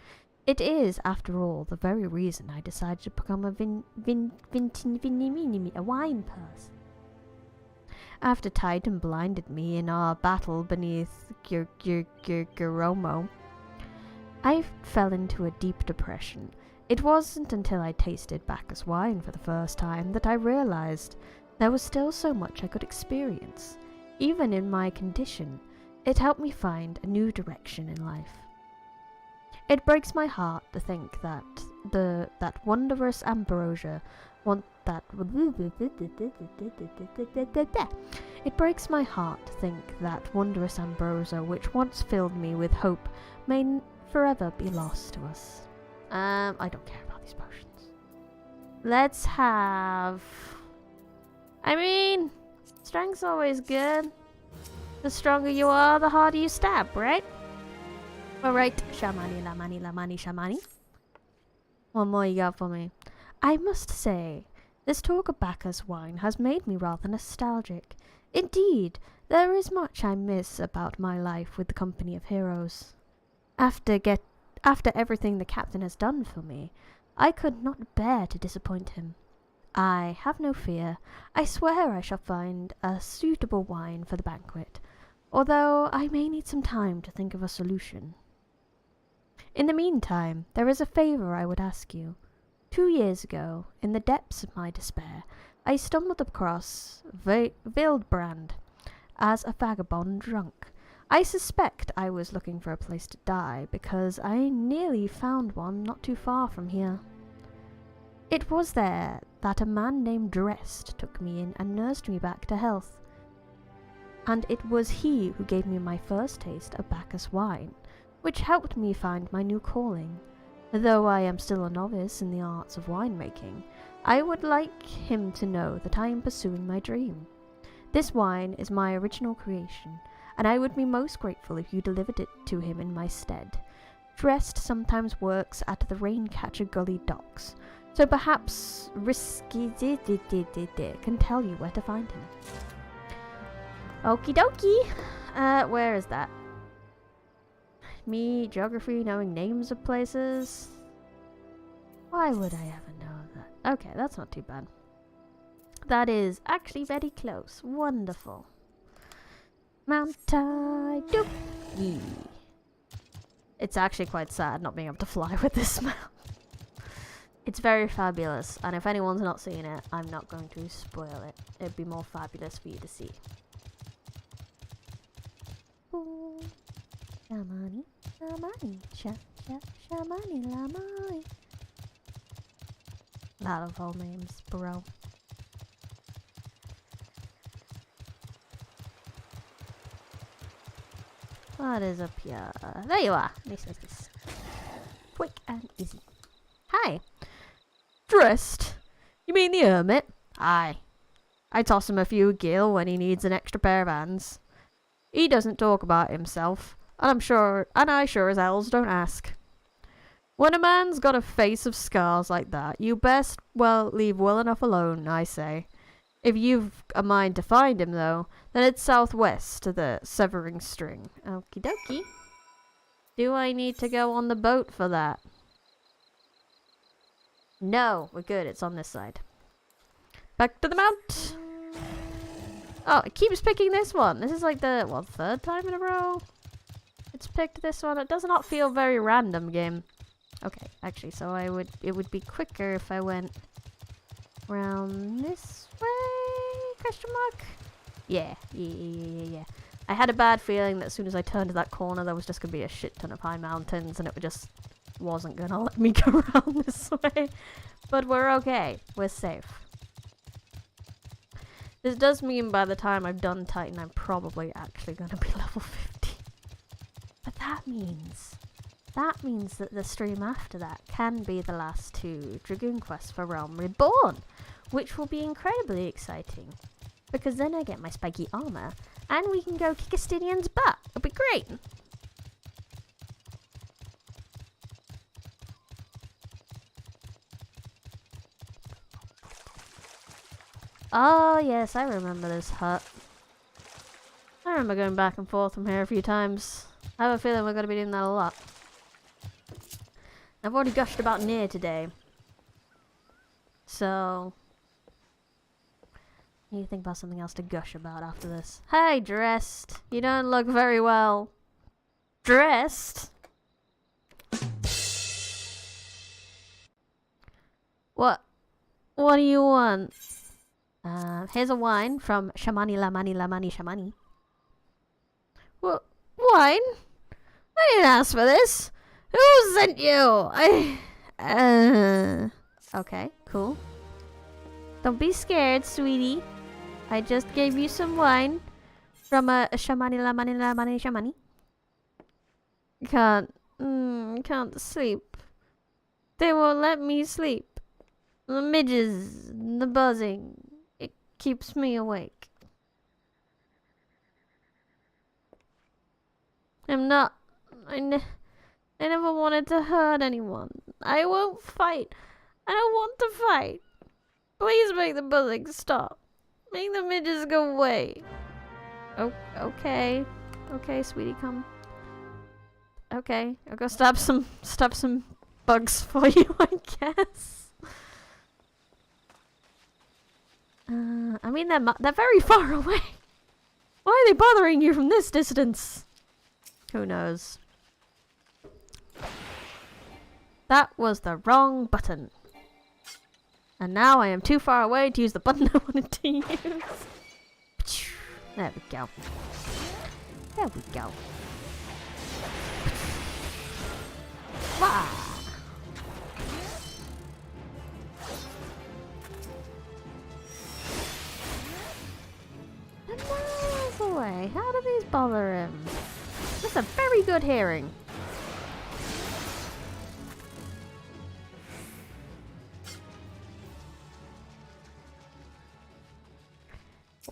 It is, after all, the very reason I decided to become a wine person. After Titan blinded me in our battle beneath Giromo, I fell into a deep depression. It wasn't until I tasted Bacchus wine for the first time that I realized there was still so much I could experience. Even in my condition, it helped me find a new direction in life. It breaks my heart to think that that wondrous ambrosia It breaks my heart to think that wondrous ambrosia which once filled me with hope may forever be lost to us. I don't care about these potions. Let's have... I mean, strength's always good. The stronger you are, the harder you stab, right? Alright, Shamani, Lamani, Lamani, Shamani. One more you got for me. I must say, this talk of Bacchus wine has made me rather nostalgic. Indeed, there is much I miss about my life with the company of heroes. After everything the captain has done for me, I could not bear to disappoint him. I have no fear. I swear I shall find a suitable wine for the banquet, although I may need some time to think of a solution. In the meantime, there is a favour I would ask you. 2 years ago, in the depths of my despair, I stumbled across Wildbrand as a vagabond drunk. I suspect I was looking for a place to die, because I nearly found one not too far from here. It was there that a man named Drest took me in and nursed me back to health. And it was he who gave me my first taste of Bacchus wine, which helped me find my new calling. Though I am still a novice in the arts of winemaking, I would like him to know that I am pursuing my dream. This wine is my original creation, and I would be most grateful if you delivered it to him in my stead. Drest sometimes works at the Raincatcher Gully docks, so perhaps Risky can tell you where to find him. Okie dokie. Where is that? Me, geography, knowing names of places. Why would I ever know that? Okay, that's not too bad. That is actually very close. Wonderful. Mount Taiduki. It's actually quite sad not being able to fly with this mount. It's very fabulous, and if anyone's not seen it, I'm not going to spoil it. It'd be more fabulous for you to see. Ooh. Shamani, Lamani, Shamani, Lamani. Lot of whole names, bro. What is up here? There you are. Nice. Quick and easy. Hi. Dressed? You mean the hermit? Aye. I toss him a few gil when he needs an extra pair of hands. He doesn't talk about himself, and I sure as hells don't ask. When a man's got a face of scars like that, you best, well, leave well enough alone, I say. If you've a mind to find him, though, then it's southwest to the Severing String. Okie dokie. Do I need to go on the boat for that? No, we're good. It's on this side. Back to the mount. Oh, it keeps picking this one. This is like the, what, third time in a row? It's picked this one. It does not feel very random, game. Okay, actually, so it would be quicker if I went around this way? Question mark? Yeah. I had a bad feeling that as soon as I turned to that corner, there was just gonna be a shit ton of high mountains, and it just wasn't gonna let me go around this way. But we're okay. We're safe. This does mean by the time I've done Titan, I'm probably actually gonna be level 50. But that means that the stream after that can be the last 2 Dragoon quests for Realm Reborn, which will be incredibly exciting. Because then I get my spiky armor, and we can go kick a Stidion's butt. It'll be great! Oh yes, I remember this hut. I remember going back and forth from here a few times. I have a feeling we're going to be doing that a lot. I've already gushed about Nier today. So... I need to think about something else to gush about after this. Hey, Dressed! You don't look very well. Dressed? What? What do you want? Here's a wine from Shamani Lamani Lamani Shamani. What? Wine? I didn't ask for this! Who sent you? Okay, cool. Don't be scared, sweetie. I just gave you some wine from a Shamani Lamani Lamani Shamani. Can't sleep. They won't let me sleep. The midges, the buzzing, it keeps me awake. I never wanted to hurt anyone. I won't fight. I don't want to fight. Please make the buzzing stop. Make the midges go away. Oh, okay. Okay, sweetie, come. Okay, I'll go stop some bugs for you, I guess. I mean, they're very far away. Why are they bothering you from this distance? Who knows? That was the wrong button. And now I am too far away to use the button I wanted to use. There we go. There we go. Wah! And miles away. How do these bother him? That's a very good hearing.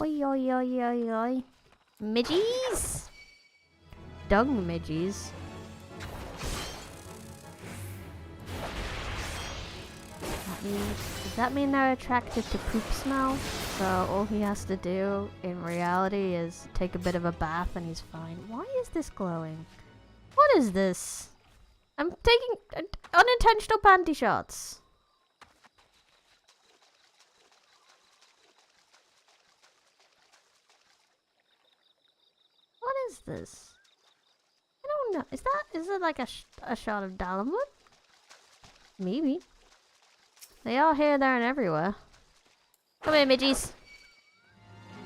Oi oi oi oi oi. Midgies? Dung midgies. Does that mean they're attracted to poop smell? So all he has to do in reality is take a bit of a bath and he's fine. Why is this glowing? What is this? I'm taking unintentional panty shots. What is this? I don't know. Is it like a shot of Dalamud? Maybe. They are here, there, and everywhere. Come here, midgies.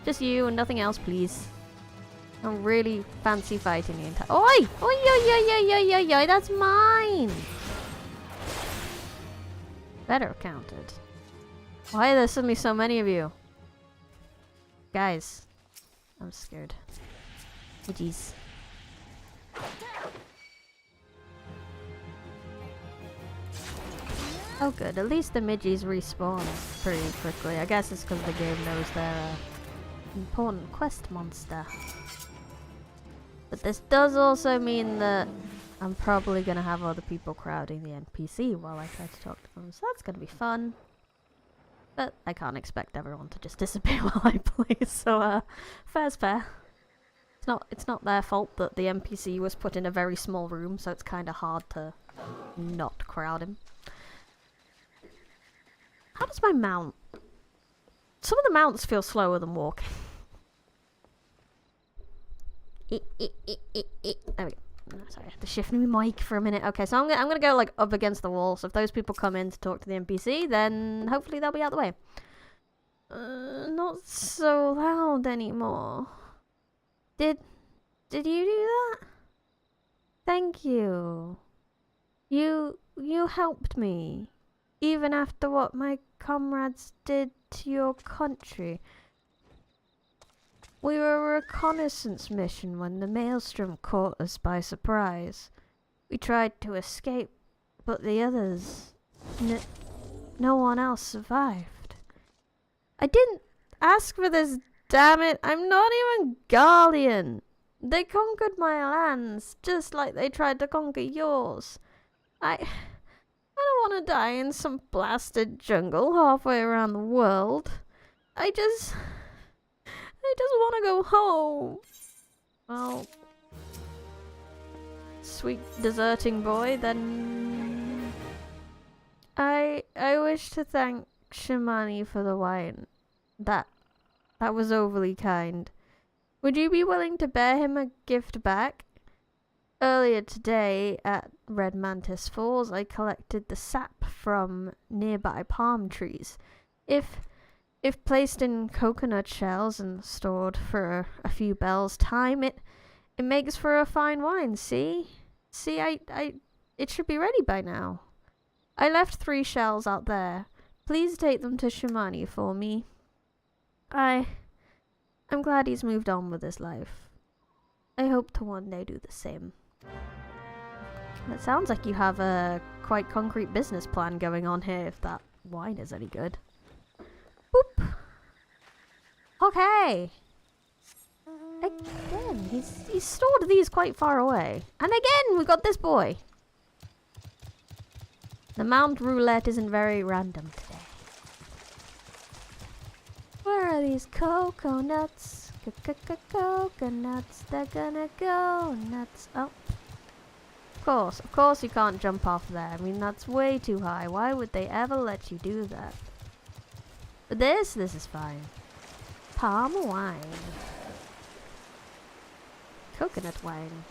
Just you and nothing else, please. I don't really fancy fighting the entire— Oi! Oi, oi, oi, oi, oi, oi, oi, that's mine! Better have counted. Why are there suddenly so many of you? Guys. I'm scared. Midgies. Oh good, at least the midgies respawn pretty quickly. I guess it's because the game knows they're an important quest monster. But this does also mean that I'm probably going to have other people crowding the NPC while I try to talk to them. So that's going to be fun. But I can't expect everyone to just disappear while I play, so fair's fair. It's not their fault that the NPC was put in a very small room, so it's kind of hard to not crowd him. How does my mount? Some of the mounts feel slower than walking. There we go. Oh, sorry, I have to shift my mic for a minute. Okay, so I'm gonna go like up against the wall. So if those people come in to talk to the NPC, then hopefully they'll be out of the way. Not so loud anymore. Did you do that? Thank you. You helped me, even after what my comrades did to your country. We were a reconnaissance mission when the Maelstrom caught us by surprise. We tried to escape, but the others... no one else survived. I didn't ask for this, damn it! I'm not even Guardian! They conquered my lands, just like they tried to conquer yours. I don't want to die in some blasted jungle halfway around the world. I just want to go home. Well, sweet deserting boy, then I wish to thank Shimani for the wine. That was overly kind. Would you be willing to bear him a gift back? Earlier today at Red Mantis Falls, I collected the sap from nearby palm trees. If placed in coconut shells and stored for a few bells' time, it makes for a fine wine. See, it should be ready by now. I left 3 shells out there. Please take them to Shimani for me. I'm glad he's moved on with his life. I hope to one day do the same. It sounds like you have a quite concrete business plan going on here, if that wine is any good. Boop. Okay. Again, he's stored these quite far away. And again, we got this boy. The Mount Roulette isn't very random today. Where are these coconuts? Coconuts, they're gonna go nuts. Oh. Of course you can't jump off there. I mean, that's way too high. Why would they ever let you do that? But this is fine. Palm wine. Coconut wine.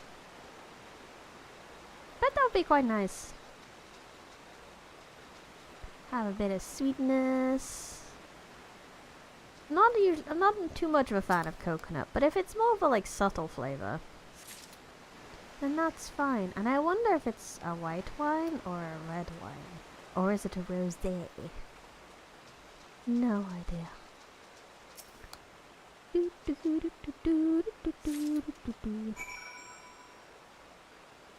Bet that would be quite nice. Have a bit of sweetness. I'm not too much of a fan of coconut, but if it's more of a like subtle flavor, then that's fine. And I wonder if it's a white wine or a red wine, or is it a rosé? No idea.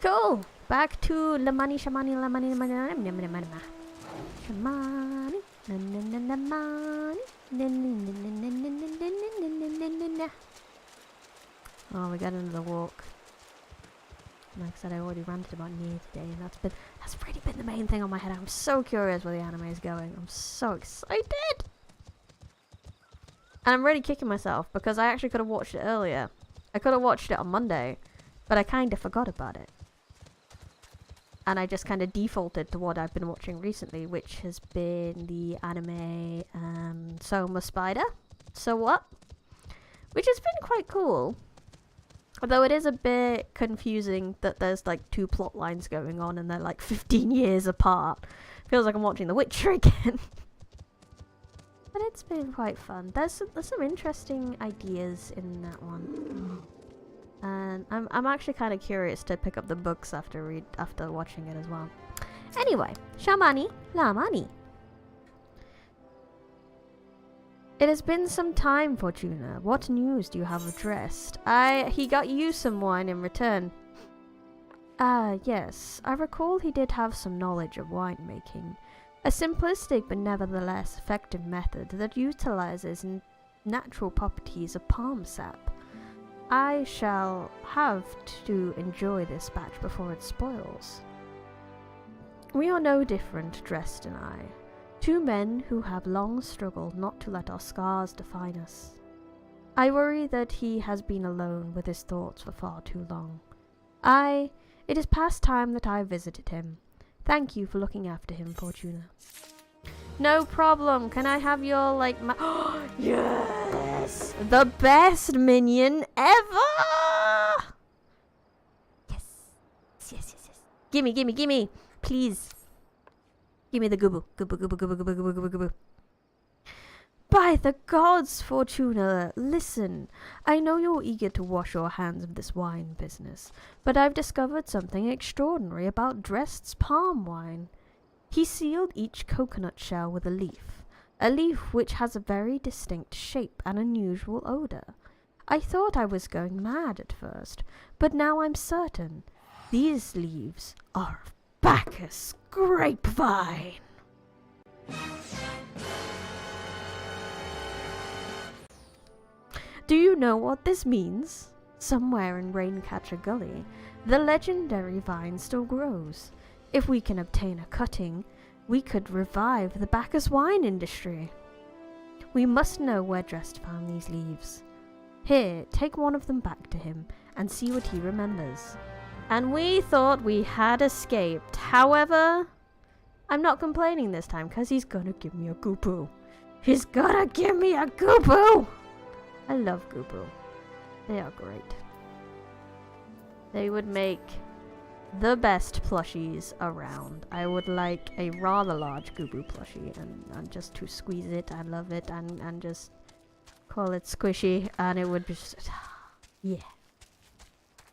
Cool. Back to Lamani Shamani Lamani Lamani. Oh, we got another walk. Like I said, I already ranted about Nier today, and that's pretty been the main thing on my head. I'm so curious where the anime is going. I'm so excited! And I'm really kicking myself because I actually could have watched it earlier. I could have watched it on Monday, but I kind of forgot about it. And I just kind of defaulted to what I've been watching recently, which has been the anime Soma Spider. So what? Which has been quite cool. Although it is a bit confusing that there's like 2 plot lines going on and they're like 15 years apart. Feels like I'm watching The Witcher again. But it's been quite fun. There's some interesting ideas in that one. And I'm actually kind of curious to pick up the books after watching it as well. Anyway, Shamani Lamani. It has been some time, Fortuna. What news do you have addressed? He got you some wine in return. Yes. I recall he did have some knowledge of winemaking. A simplistic but nevertheless effective method that utilizes natural properties of palm sap. I shall have to enjoy this batch before it spoils. We are no different, Drest and I. 2 men who have long struggled not to let our scars define us. I worry that he has been alone with his thoughts for far too long. It is past time that I visited him. Thank you for looking after him, Fortuna. No problem. Can I have your, like, yes! The best minion ever! Gimme, gimme, gimme! Please. Gimme the gubu. Gubu, gubu, gubu, gubu, gubu, gubu, gubu. By the gods, Fortuna, listen. I know you're eager to wash your hands of this wine business, but I've discovered something extraordinary about Drest's palm wine. He sealed each coconut shell with a leaf which has a very distinct shape and unusual odor. I thought I was going mad at first, but now I'm certain. These leaves are of Bacchus grapevine. Do you know what this means? Somewhere in Raincatcher Gully, the legendary vine still grows. If we can obtain a cutting, we could revive the Bacchus wine industry. We must know where Drest found these leaves. Here, take one of them back to him and see what he remembers. And we thought we had escaped. However, I'm not complaining this time because he's gonna give me a goopoo. He's gonna give me a goopoo! I love goopoo. They are great. They would make the best plushies around. I would like a rather large goopoo plushie and just to squeeze it, I love it, and just call it squishy, and it would just yeah.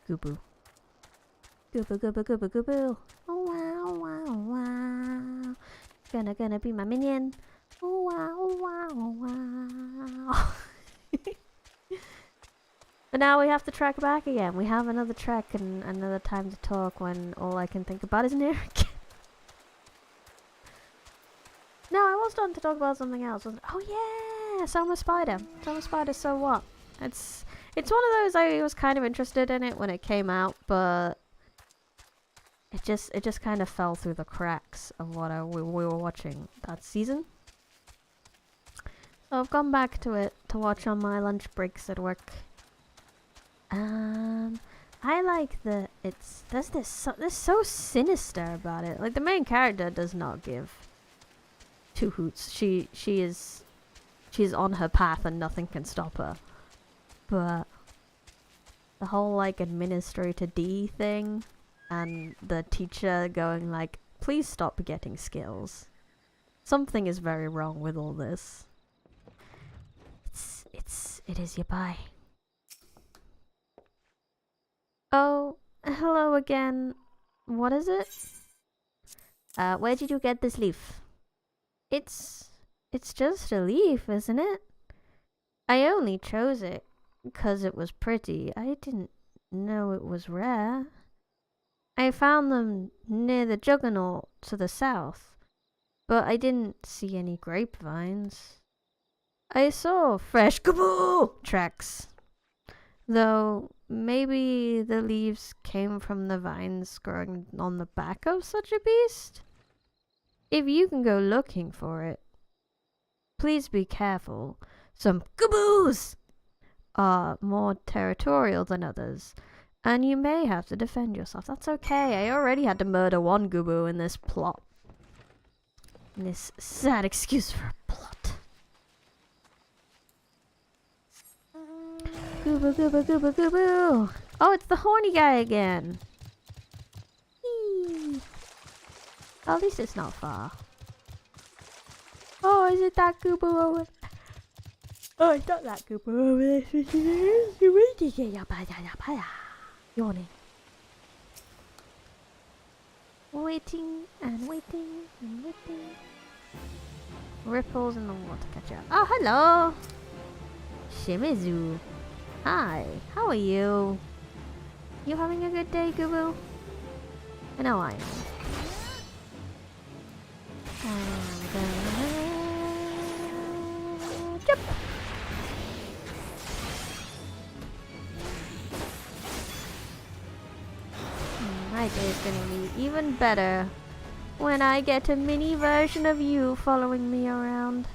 Goopoo. Goopoo, goopoo, goopoo, goopoo. Oh wow, wow, wow. Gonna be my minion. Oh wow, wow, wow. But now we have to trek back again. We have another trek and another time to talk when all I can think about is Nick. No, I was done to talk about something else. Oh yeah, Soma Spider. Soma Spider, so what? It's one of those, I was kind of interested in it when it came out, but it just kind of fell through the cracks of what we were watching that season. So I've gone back to it to watch on my lunch breaks at work. I like that there's so sinister about it. Like, the main character does not give two hoots. She's on her path and nothing can stop her. But the whole like administrator D thing and the teacher going like, please stop getting skills. Something is very wrong with all this. It is your bye. Oh, hello again. What is it? Where did you get this leaf? It's just a leaf, isn't it? I only chose it because it was pretty. I didn't know it was rare. I found them near the Juggernaut to the south, but I didn't see any grapevines. I saw fresh kaboo tracks, though maybe the leaves came from the vines growing on the back of such a beast? If you can go looking for it, please be careful. Some kaboos are more territorial than others, and you may have to defend yourself. That's okay, I already had to murder one Gubu in this plot. In this sad excuse for a plot. Gubu, gubu, gubu, gubu. Oh, it's the horny guy again. Whee. Oh, at least it's not far. Oh, is it that Gubu over? Oh, it's not that Gubu over there. Yawning. Waiting and waiting and waiting. Ripples in the water catch up. Oh, hello! Shimizu. Hi, how are you? You having a good day, Gubu? I know I am. I'm gonna jump! My day is gonna be even better when I get a mini version of you following me around.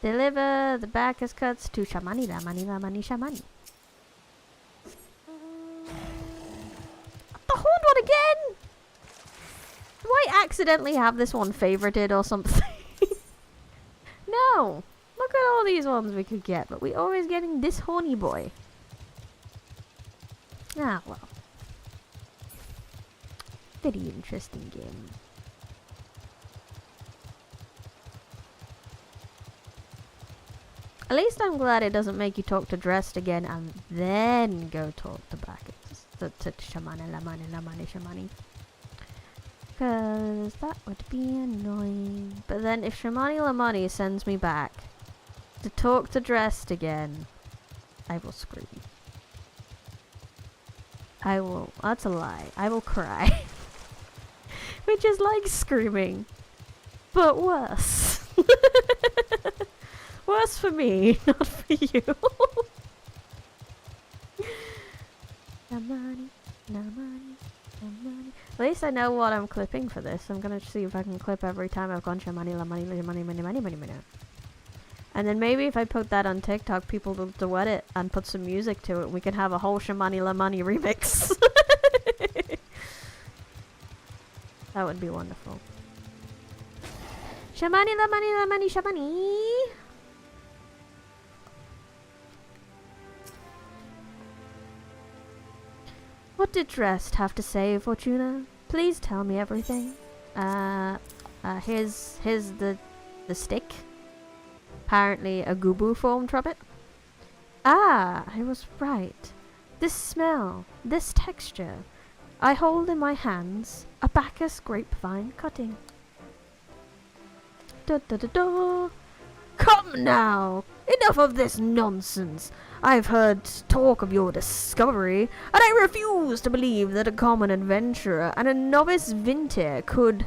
Deliver the Bacchus cuts to Shamani Lamani Shamani. The horned one again! Do I accidentally have this one favorited or something? No! Look at all these ones we could get, but we're always getting this horny boy. Ah, well. Very interesting game. At least I'm glad it doesn't make you talk to Dressed again and then go talk to Bacchus. To Shamani, Lamani, Shamani. Because that would be annoying. But then if Shamani Lamani sends me back to talk to Dressed again, I will scream. I will, that's a lie. I will cry. Which is like screaming. But worse. Worse for me, not for you. Lamani, Lamani, Lamani. At least I know what I'm clipping for this. I'm gonna see if I can clip every time I've gone Shamani, Lamani, Lamani, Lamani, Lamani, Lamani. And then maybe if I put that on TikTok, people will duet it and put some music to it. We can have a whole Shamani Lamani remix. That would be wonderful. Shamani Lamani Lamani Shamani. What did Dressed have to say, Fortuna? Please tell me everything. Here's the stick. Apparently a Gubu formed from it. Ah, I was right. This smell, this texture. I hold in my hands a Bacchus grapevine cutting. Da da da da. Come now! Enough of this nonsense! I've heard talk of your discovery, and I refuse to believe that a common adventurer and a novice vinter could...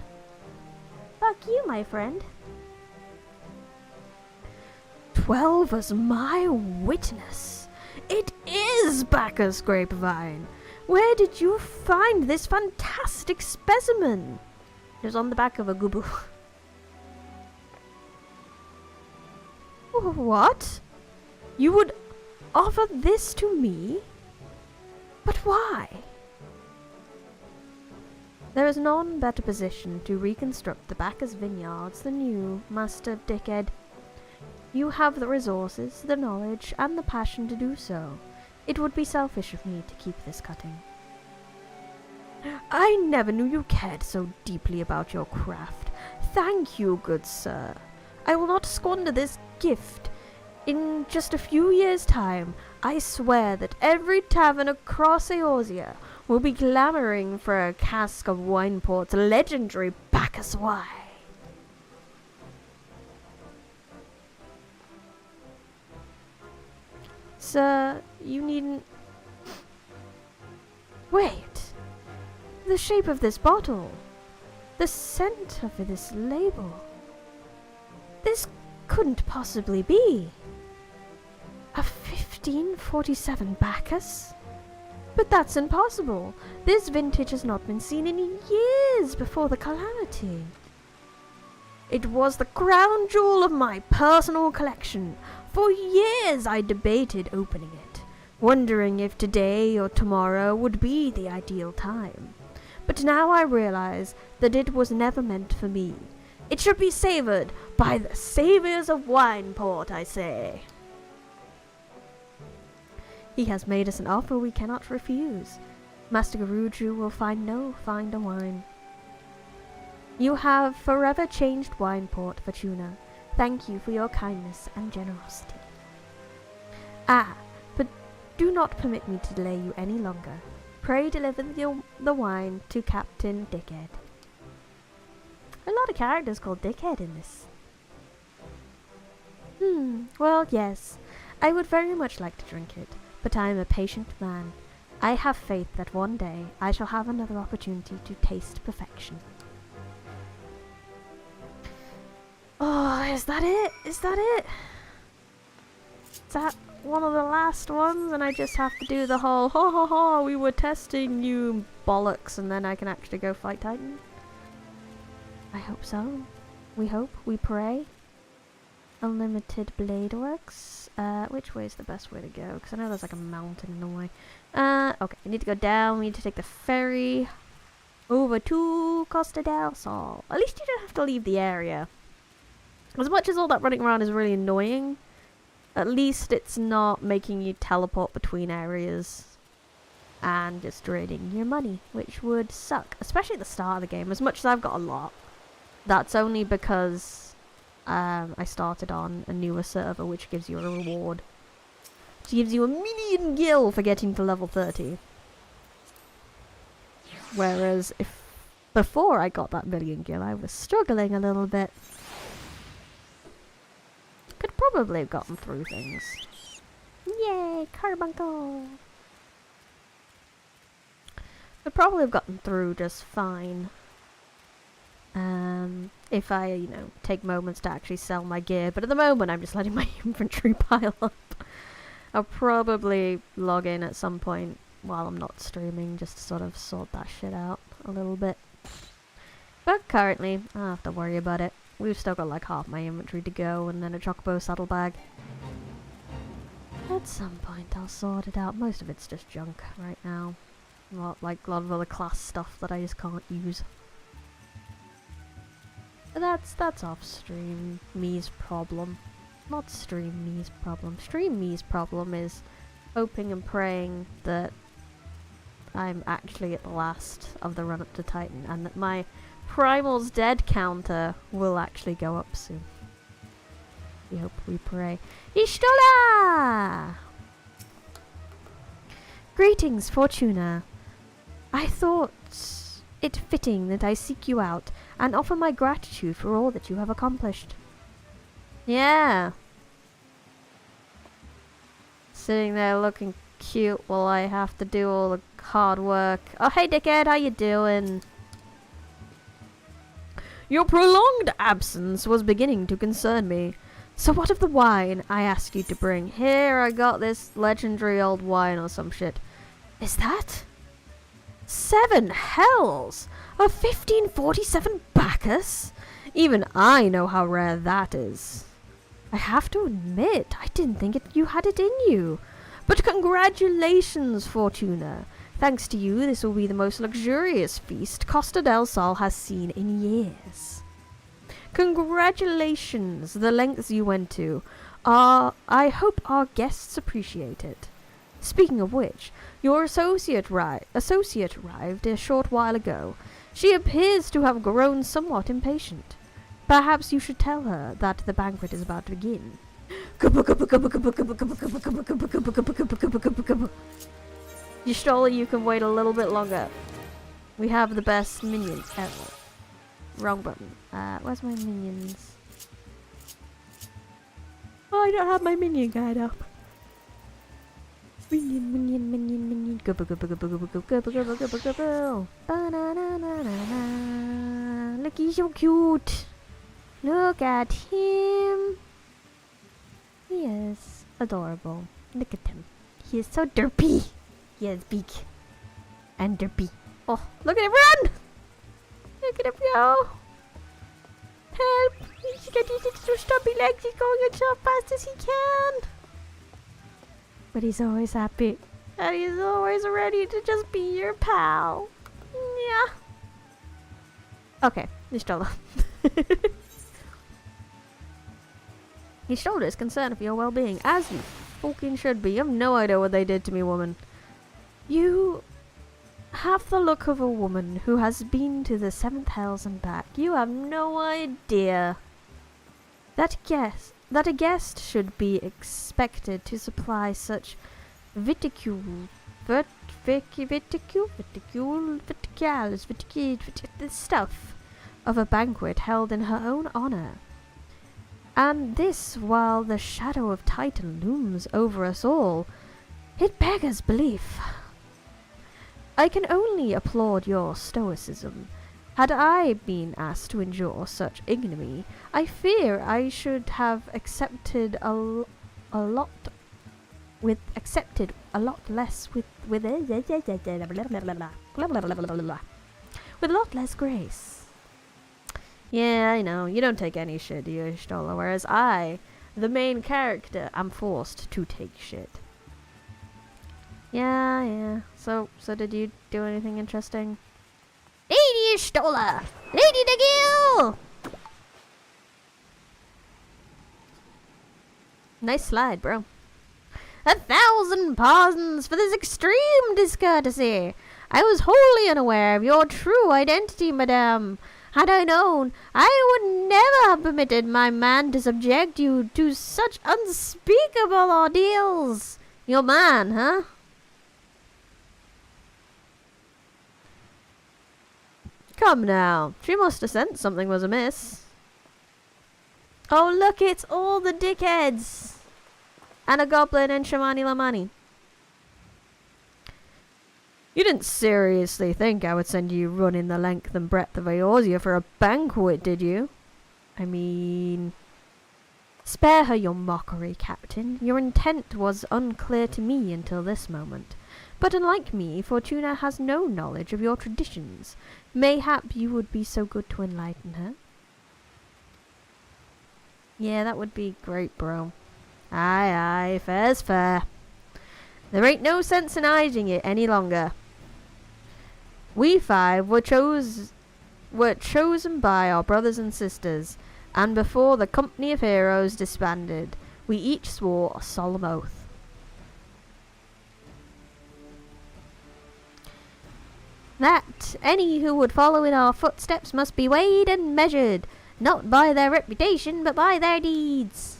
Fuck you, my friend. 12 as my witness. It is Bacchus grapevine. Where did you find this fantastic specimen? It was on the back of a Gubu. What? You would offer this to me? But why? There is none better positioned to reconstruct the Bacchus vineyards than you, Master Dickhead. You have the resources, the knowledge, and the passion to do so. It would be selfish of me to keep this cutting. I never knew you cared so deeply about your craft. Thank you, good sir. I will not squander this gift. In just a few years' time, I swear that every tavern across Eorzea will be clamoring for a cask of Wineport's legendary Bacchus wine. Sir, you needn't... Wait! The shape of this bottle! The scent of this label! This couldn't possibly be a 1547 Bacchus? But that's impossible! This vintage has not been seen in years before the calamity. It was the crown jewel of my personal collection. For years I debated opening it, wondering if today or tomorrow would be the ideal time. But now I realize that it was never meant for me. It should be savoured by the saviours of Wineport, I say. He has made us an offer we cannot refuse. Master Garuju will find no finer wine. You have forever changed Wineport, Fortuna. Thank you for your kindness and generosity. Ah, but do not permit me to delay you any longer. Pray deliver the wine to Captain Dickhead. A lot of characters called Dickhead in this. Well, yes. I would very much like to drink it, but I am a patient man. I have faith that one day I shall have another opportunity to taste perfection. Oh, is that it? Is that it? Is that one of the last ones and I just have to do the whole ha ha ha we were testing you bollocks and then I can actually go fight Titan? I hope so. We hope, we pray. Unlimited blade works. Which way is the best way to go? Because I know there's like a mountain in the way. Okay, we need to go down. We need to take the ferry over to Costa del Sol. At least you don't have to leave the area. As much as all that running around is really annoying, at least it's not making you teleport between areas. and just draining your money, which would suck, especially at the start of the game. As much as I've got a lot, that's only because I started on a newer server, which gives you a reward. It gives you 1,000,000 gil for getting to level 30. Whereas if before I got that 1,000,000 gil, I was struggling a little bit. Could probably have gotten through things. Yay, carbuncle! Could probably have gotten through just fine. If I, you know, take moments to actually sell my gear. But at the moment, I'm just letting my inventory pile up. I'll probably log in at some point while I'm not streaming, just to sort of sort that shit out a little bit. But currently, I don't have to worry about it. We've still got like half my inventory to go, and then a chocobo saddlebag. At some point, I'll sort it out. Most of it's just junk right now. Like a lot of other class stuff that I just can't use. But that's off stream me's problem. Not stream me's problem. Stream me's problem is hoping and praying that I'm actually at the last of the run up to Titan, and that my Primal's dead counter will actually go up soon. We hope, we pray. Ishtola! Greetings, Fortuna. I thought it fitting that I seek you out and offer my gratitude for all that you have accomplished. Yeah. Sitting there looking cute while I have to do all the hard work. Oh, hey dickhead, how you doing? Your prolonged absence was beginning to concern me. So what of the wine I asked you to bring? Here, I got this legendary old wine or some shit. Is that 7 hells of 1547 Bacchus? Even I know how rare that is. I have to admit, I didn't think you had it in you. But congratulations, Fortuna. Thanks to you, this will be the most luxurious feast Costa del Sol has seen in years. Congratulations, the lengths you went to. I hope our guests appreciate it. Speaking of which, your associate arrived a short while ago. She appears to have grown somewhat impatient. Perhaps you should tell her that the banquet is about to begin. Y'shtola, you can wait a little bit longer. We have the best minions ever. Wrong button. Where's my minions? Oh, I don't have my minion guide up. Minion. Go. Look, he's so cute. Look at him. He is adorable. Look at him. He is so derpy. He is big and derpy. Oh, look at him run! Look at him go! Help! He's got these little stubby legs. He's going as so fast as he can. But he's always happy. And he's always ready to just be your pal. Yeah. Okay, Y'shtola. Y'shtola is concerned for your well-being, as you fucking should be. You have no idea what they did to me, woman. You have the look of a woman who has been to the 7th hells and back. You have no idea that a guest should be expected to supply such the stuff of a banquet held in her own honor. And this while the shadow of Titan looms over us all. It beggars belief. I can only applaud your stoicism. Had I been asked to endure such ignominy, I fear I should have accepted a lot less with a lot less grace. Yeah, I know, you don't take any shit, do you, Y'shtola? Whereas I, the main character, am forced to take shit. Yeah. So did you do anything interesting? Lady Y'shtola! Lady the Gill! Nice slide, bro. 1,000 pardons for this extreme discourtesy. I was wholly unaware of your true identity, madame. Had I known, I would never have permitted my man to subject you to such unspeakable ordeals. Your man, huh? Come now, she must have sensed something was amiss. Oh look, it's all the dickheads! And a goblin and Shamani Lamani. You didn't seriously think I would send you running the length and breadth of Eorzea for a banquet, did you? I mean... Spare her your mockery, Captain. Your intent was unclear to me until this moment. But unlike me, Fortuna has no knowledge of your traditions. Mayhap you would be so good to enlighten her? Yeah, that would be great, bro. Aye, aye, fair's fair. There ain't no sense in hiding it any longer. We 5 were chosen by our brothers and sisters, and before the company of heroes disbanded, we each swore a solemn oath. That any who would follow in our footsteps must be weighed and measured, not by their reputation, but by their deeds.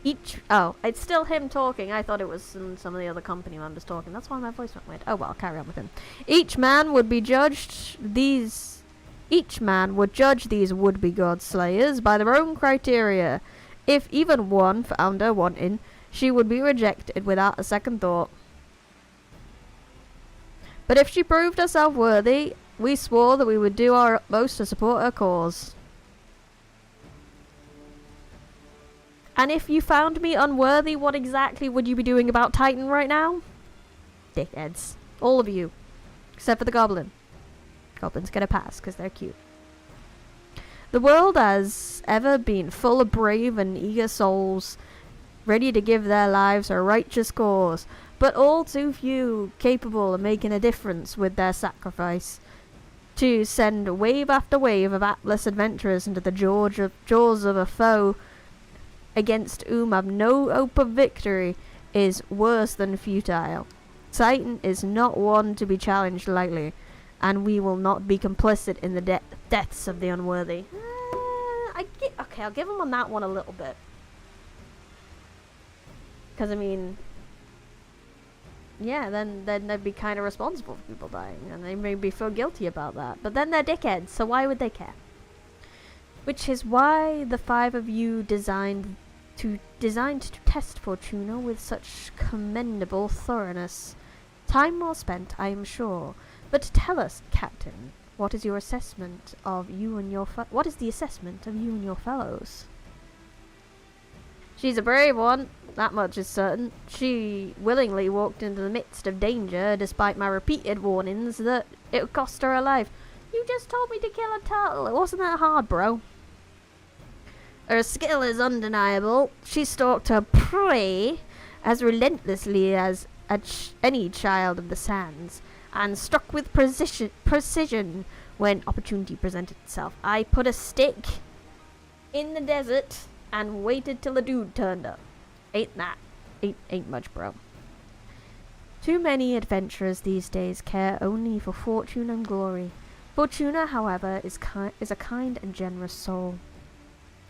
It's still him talking. I thought it was some of the other company members talking. That's why my voice went weird. Oh well, carry on with him. Each man would judge these would-be god slayers by their own criteria. If even one found her wanting, she would be rejected without a second thought. But if she proved herself worthy, we swore that we would do our utmost to support her cause. And if you found me unworthy, what exactly would you be doing about Titan right now? Dickheads. All of you. Except for the Goblin. Goblins get a pass because they're cute. The world has ever been full of brave and eager souls, ready to give their lives a righteous cause, but all too few capable of making a difference with their sacrifice. To send wave after wave of Atlas adventurers into the jaws of a foe against whom have no hope of victory is worse than futile. Titan is not one to be challenged lightly, and we will not be complicit in the deaths of the unworthy. I'll give him on that one a little bit. Because, I mean... yeah, then they'd be kind of responsible for people dying, and they may feel guilty about that. But then they're dickheads, so why would they care? Which is why the 5 of you designed to test Fortuna with such commendable thoroughness. Time well spent, I am sure. But tell us, Captain, what is the assessment of you and your fellows? She's a brave one, that much is certain. She willingly walked into the midst of danger, despite my repeated warnings that it would cost her her life. You just told me to kill a turtle. It wasn't that hard, bro. Her skill is undeniable. She stalked her prey as relentlessly as any child of the sands, and struck with precision when opportunity presented itself. I put a stake in the desert and waited till a dude turned up. Ain't much, bro. Too many adventurers these days care only for fortune and glory. Fortuna, however, is a kind and generous soul.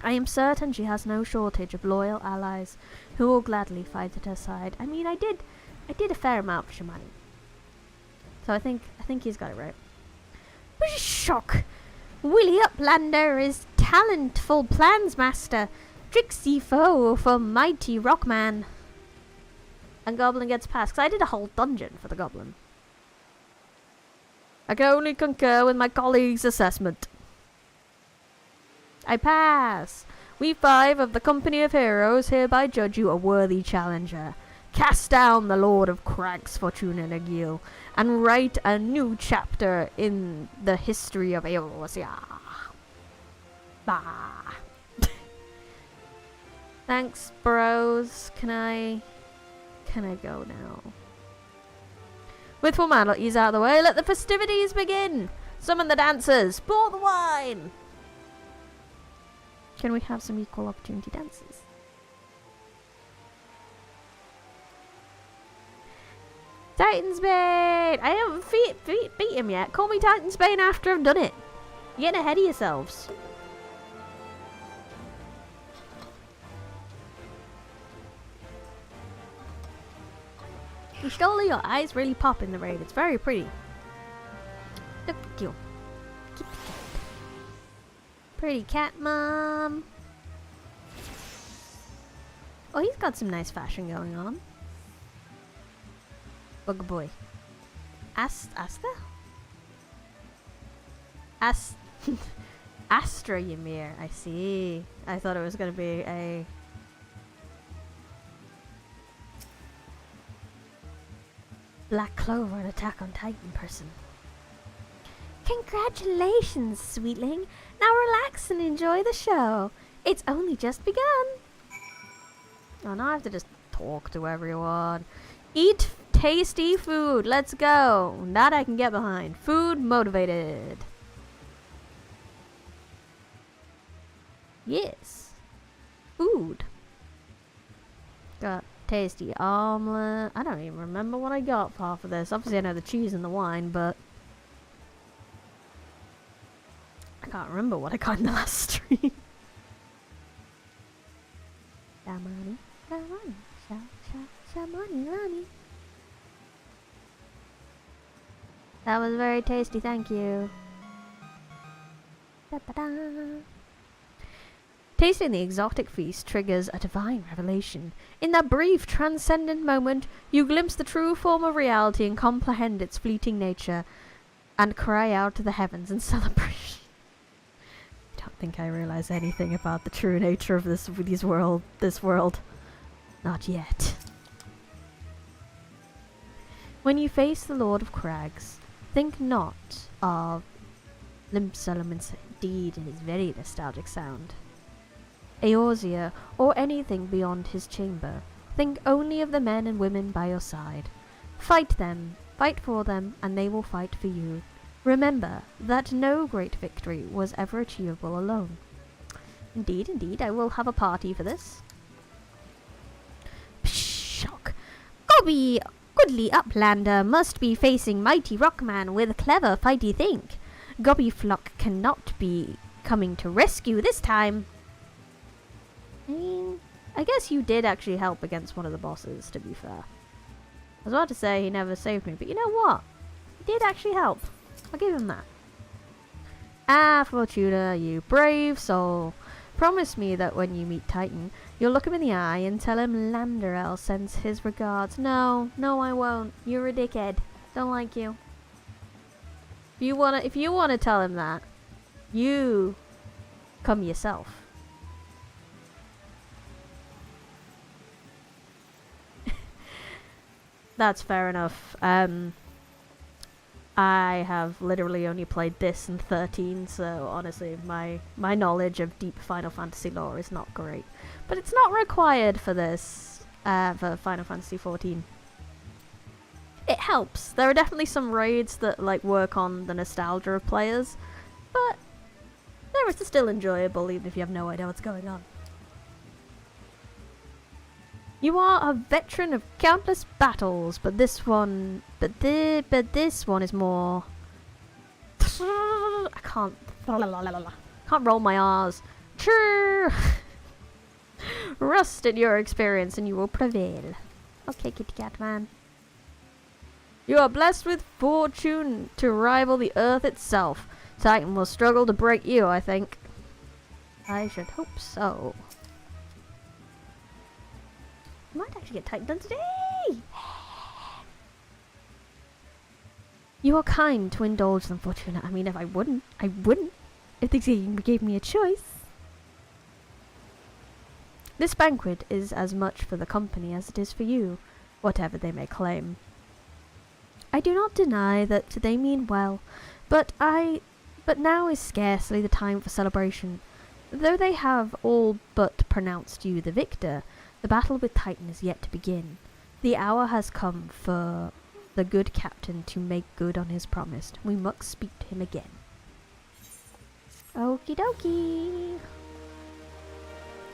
I am certain she has no shortage of loyal allies who will gladly fight at her side. I mean, I did a fair amount for Shamani. So I think he's got it right. Shock! Willie Uplander is talentful plans master, tricksy foe for mighty rockman. And Goblin gets past, because I did a whole dungeon for the Goblin. I can only concur with my colleague's assessment. I pass. We 5 of the Company of Heroes hereby judge you a worthy challenger. Cast down the Lord of Crags, Fortuna Nagil, and write a new chapter in the history of Eorzea. Bah. Thanks, bros. Can I go now? With formalities out of the way, let the festivities begin. Summon the dancers. Pour the wine. Can we have some equal opportunity dances? Titan's Bane! I haven't beat him yet. Call me Titan's Bane after I've done it. You're getting ahead of yourselves. Surely your eyes really pop in the raid. It's very pretty. Look at you. Keep the cat. Pretty cat, Mom. Oh, he's got some nice fashion going on. Bug boy. Asta? Astra Ymir. I see. I thought it was going to be a... Black Clover, an Attack on Titan person. Congratulations, sweetling. Now relax and enjoy the show. It's only just begun. Oh, now I have to just talk to everyone. Eat tasty food. Let's go. That I can get behind. Food motivated. Yes. Food. Got tasty omelet. I don't even remember what I got for half of this. Obviously I know the cheese and the wine, but I can't remember what I got in the last stream. Shamani, shamani, shamani, rani. That was very tasty, thank you. Da-da-da. Tasting the exotic feast triggers a divine revelation. In that brief, transcendent moment, you glimpse the true form of reality and comprehend its fleeting nature, and cry out to the heavens in celebration. I don't think I realize anything about the true nature of this world. Not yet. When you face the Lord of Crags, think not of Limsolomon's deed and his very nostalgic sound. Eorzea, or anything beyond his chamber. Think only of the men and women by your side. Fight them, fight for them, and they will fight for you. Remember that no great victory was ever achievable alone. Indeed, indeed, I will have a party for this. Shock! Gobby, goodly uplander, must be facing mighty rockman with clever fighty think. Gobby flock cannot be coming to rescue this time. I mean, I guess you did actually help against one of the bosses, to be fair. I was about to say he never saved me, but you know what? He did actually help. I'll give him that. Ah, Fortuna, you brave soul. Promise me that when you meet Titan, you'll look him in the eye and tell him Landerel sends his regards. No, I won't. You're a dickhead. Don't like you. If you wanna tell him that, you come yourself. That's fair enough. I have literally only played this in 13, so honestly, my knowledge of deep Final Fantasy lore is not great. But it's not required for this, for Final Fantasy 14. It helps. There are definitely some raids that like work on the nostalgia of players, but they're still enjoyable even if you have no idea what's going on. You are a veteran of countless battles, but this one is more. I can't roll my R's. Rust in your experience, and you will prevail. Okay, kitty cat man. You are blessed with fortune to rival the earth itself. Titan will struggle to break you, I think. I should hope so. I might actually get Titan done today! You are kind to indulge them, Fortuna. I mean, if I wouldn't. If the game gave me a choice. This banquet is as much for the company as it is for you, whatever they may claim. I do not deny that they mean well, but now is scarcely the time for celebration. Though they have all but pronounced you the victor, the battle with Titan is yet to begin. The hour has come for the good captain to make good on his promise. We must speak to him again. Okie dokie.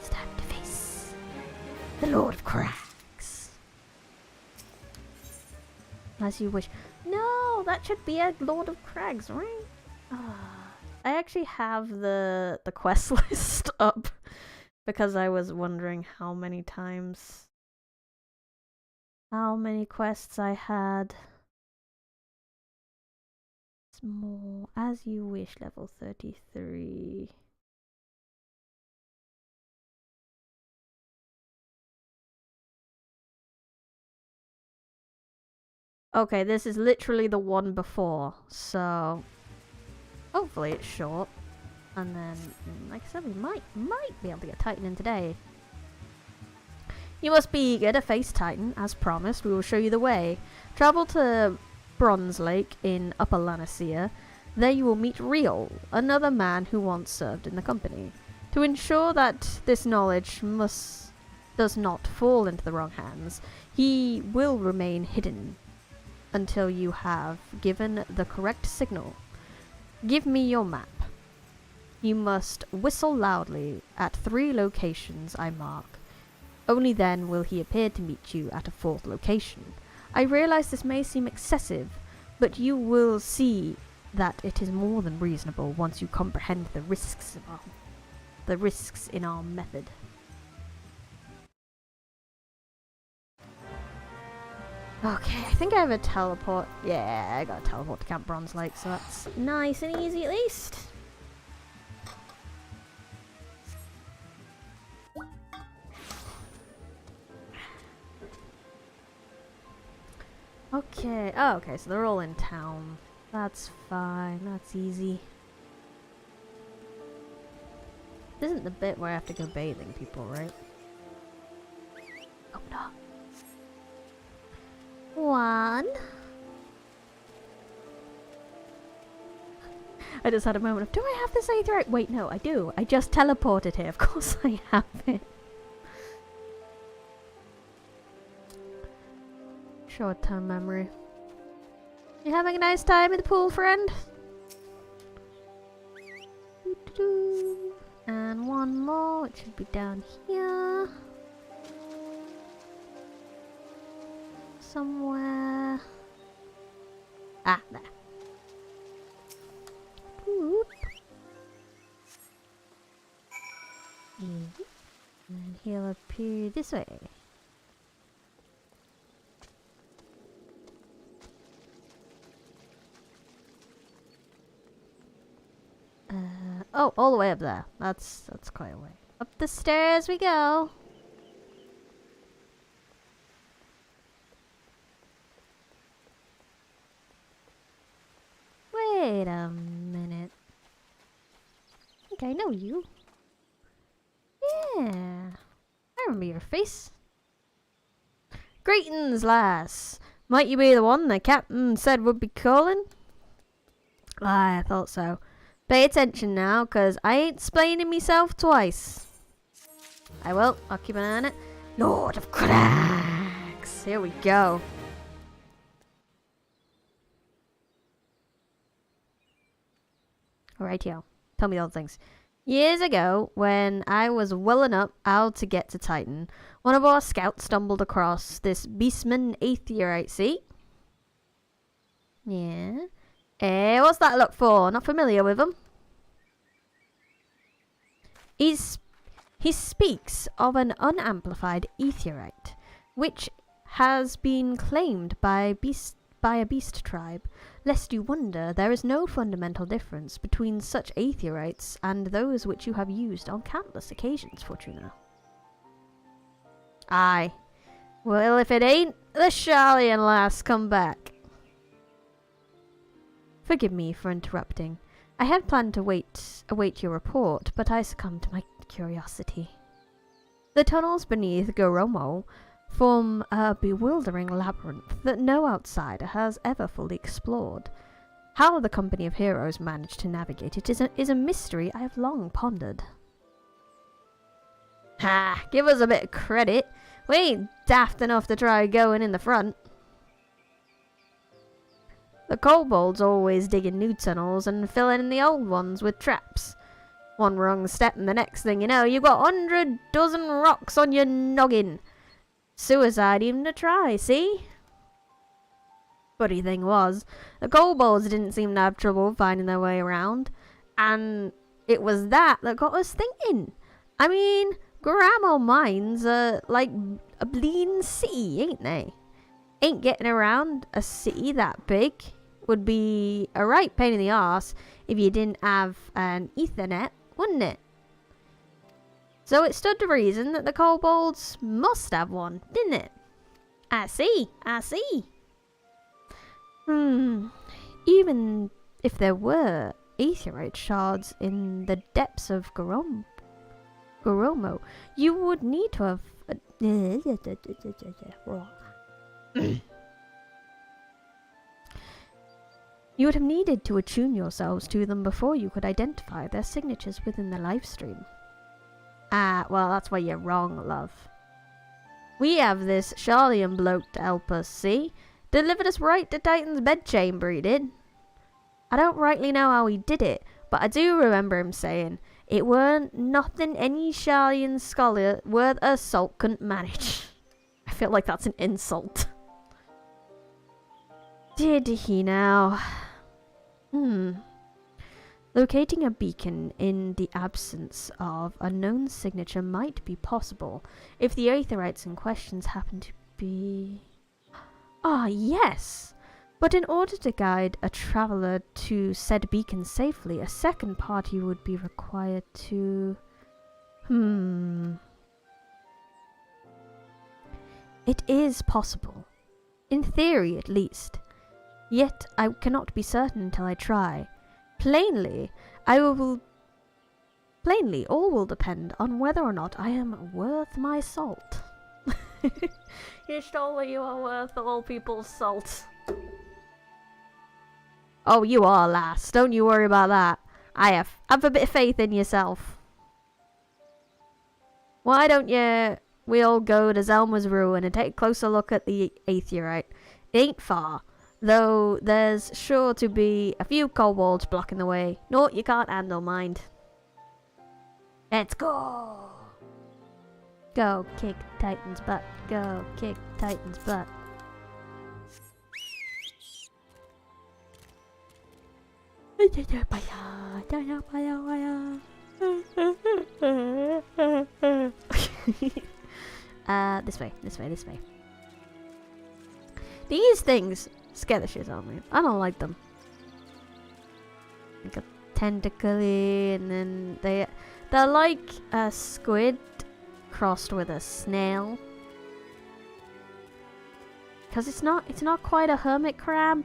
It's time to face the Lord of Crags. As you wish. No, that should be a Lord of Crags, right? I actually have the quest list up because I was wondering how many quests I had. It's more as you wish, level 33. Okay, this is literally the one before, so hopefully it's short. And then, like I said, we might be able to get Titan in today. You must be eager to face Titan, as promised. We will show you the way. Travel to Bronze Lake in Upper Lanacea. There you will meet Real, another man who once served in the company. To ensure that this knowledge does not fall into the wrong hands, he will remain hidden until you have given the correct signal. Give me your map. You must whistle loudly at 3 locations I mark. Only then will he appear to meet you at a 4th location. I realize this may seem excessive, but you will see that it is more than reasonable once you comprehend the risks in our method. Okay, I think I have a teleport. Yeah, I got a teleport to Camp Bronze Lake, so that's nice and easy at least. Okay, oh, okay, so they're all in town. That's fine, that's easy. This isn't the bit where I have to go bathing people, right? Oh, no. 1. I just had a moment of, do I have this aetherite? Wait, no, I do. I just teleported here. Of course I have it. Short-term memory. You having a nice time in the pool, friend? And one more, it should be down here. Somewhere. Ah, there. Whoop. And he'll appear this way. Oh, all the way up there. That's quite a way. Up the stairs we go. Wait a minute. I think I know you. Yeah. I remember your face. Greetings, lass. Might you be the one the captain said would be calling? I thought so. Pay attention now, cause I ain't explaining myself twice. I will. I'll keep an eye on it. Lord of Crags. Here we go. Alright, tell me all the things. Years ago, when I was welling up out to get to Titan, one of our scouts stumbled across this beastman aetherite, see? Yeah. What's that look for? Not familiar with him? He speaks of an unamplified aetherite, which has been claimed by a beast tribe. Lest you wonder, there is no fundamental difference between such aetherites and those which you have used on countless occasions, Fortuna. Aye. Well, if it ain't the Charlian lass come back. Forgive me for interrupting. I had planned to await your report, but I succumbed to my curiosity. The tunnels beneath Goromo form a bewildering labyrinth that no outsider has ever fully explored. How the company of heroes managed to navigate it is a mystery I have long pondered. Ha! Give us a bit of credit. We ain't daft enough to try going in the front. The kobolds always digging new tunnels and filling in the old ones with traps. One wrong step and the next thing you know, you've got 100 dozen rocks on your noggin. Suicide even to try, see? Funny thing was, the kobolds didn't seem to have trouble finding their way around, and it was that got us thinking. I mean, Grandma mines are like a bleeding city, ain't they? Ain't getting around a city that big would be a right pain in the arse if you didn't have an Ethernet, wouldn't it? So it stood to reason that the kobolds must have one, didn't it? I see. Even if there were aetherite shards in the depths of Goromo, you would need to have... You would have needed to attune yourselves to them before you could identify their signatures within the live stream. Ah, well, that's where you're wrong, love. We have this Charlian bloke to help us, see? Delivered us right to Titan's bedchamber, he did. I don't rightly know how he did it, but I do remember him saying, it weren't nothing any Charlian scholar worth a salt couldn't manage. I feel like that's an insult. Did he now? Locating a beacon in the absence of a known signature might be possible if the aetherites in questions happen to be... Ah, yes! But in order to guide a traveller to said beacon safely, a second party would be required to... It is possible. In theory, at least. Yet, I cannot be certain until I try. Plainly, all will depend on whether or not I am worth my salt. You stole you are worth all people's salt. Oh, you are, lass. Don't you worry about that. Have a bit of faith in yourself. Why don't we all go to Zelma's ruin and take a closer look at the aetherite? It ain't far. Though there's sure to be a few kobolds blocking the way. No, you can't handle, mind. Let's go! Go kick Titan's butt. Go kick Titan's butt. This way. These things scare the shit out of me. I don't like them. Like a tentacly, and then they're like a squid crossed with a snail. Because it's not quite a hermit crab,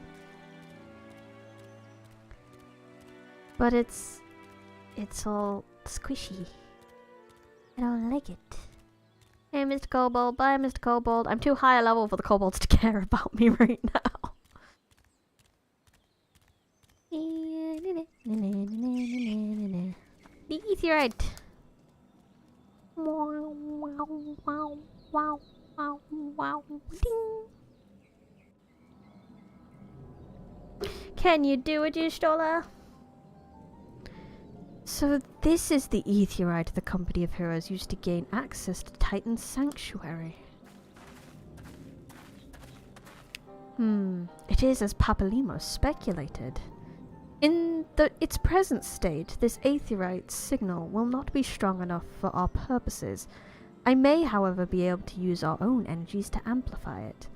but it's all squishy. I don't like it. Hey, Mr. Kobold. Bye, Mr. Kobold. I'm too high a level for the kobolds to care about me right now. The aetherite. Can you do it, you Stola? So this is the aetherite the Company of Heroes used to gain access to Titan's sanctuary. It is as Papalimos speculated. In its present state, this aetherite signal will not be strong enough for our purposes. I may, however, be able to use our own energies to amplify it.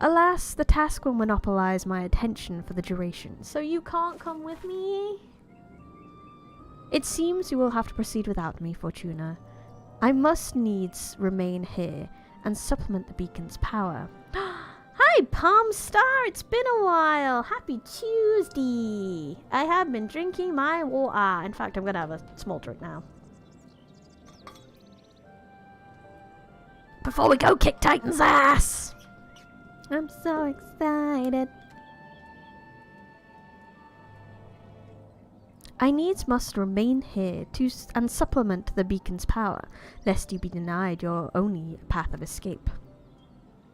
Alas, the task will monopolize my attention for the duration, so you can't come with me? It seems you will have to proceed without me, Fortuna. I must needs remain here and supplement the beacon's power. Hi, Palm Star! It's been a while! Happy Tuesday! I have been drinking my water. In fact, I'm gonna have a small drink now. Before we go kick Titan's ass! I'm so excited. I needs must remain here and supplement the beacon's power, lest you be denied your only path of escape.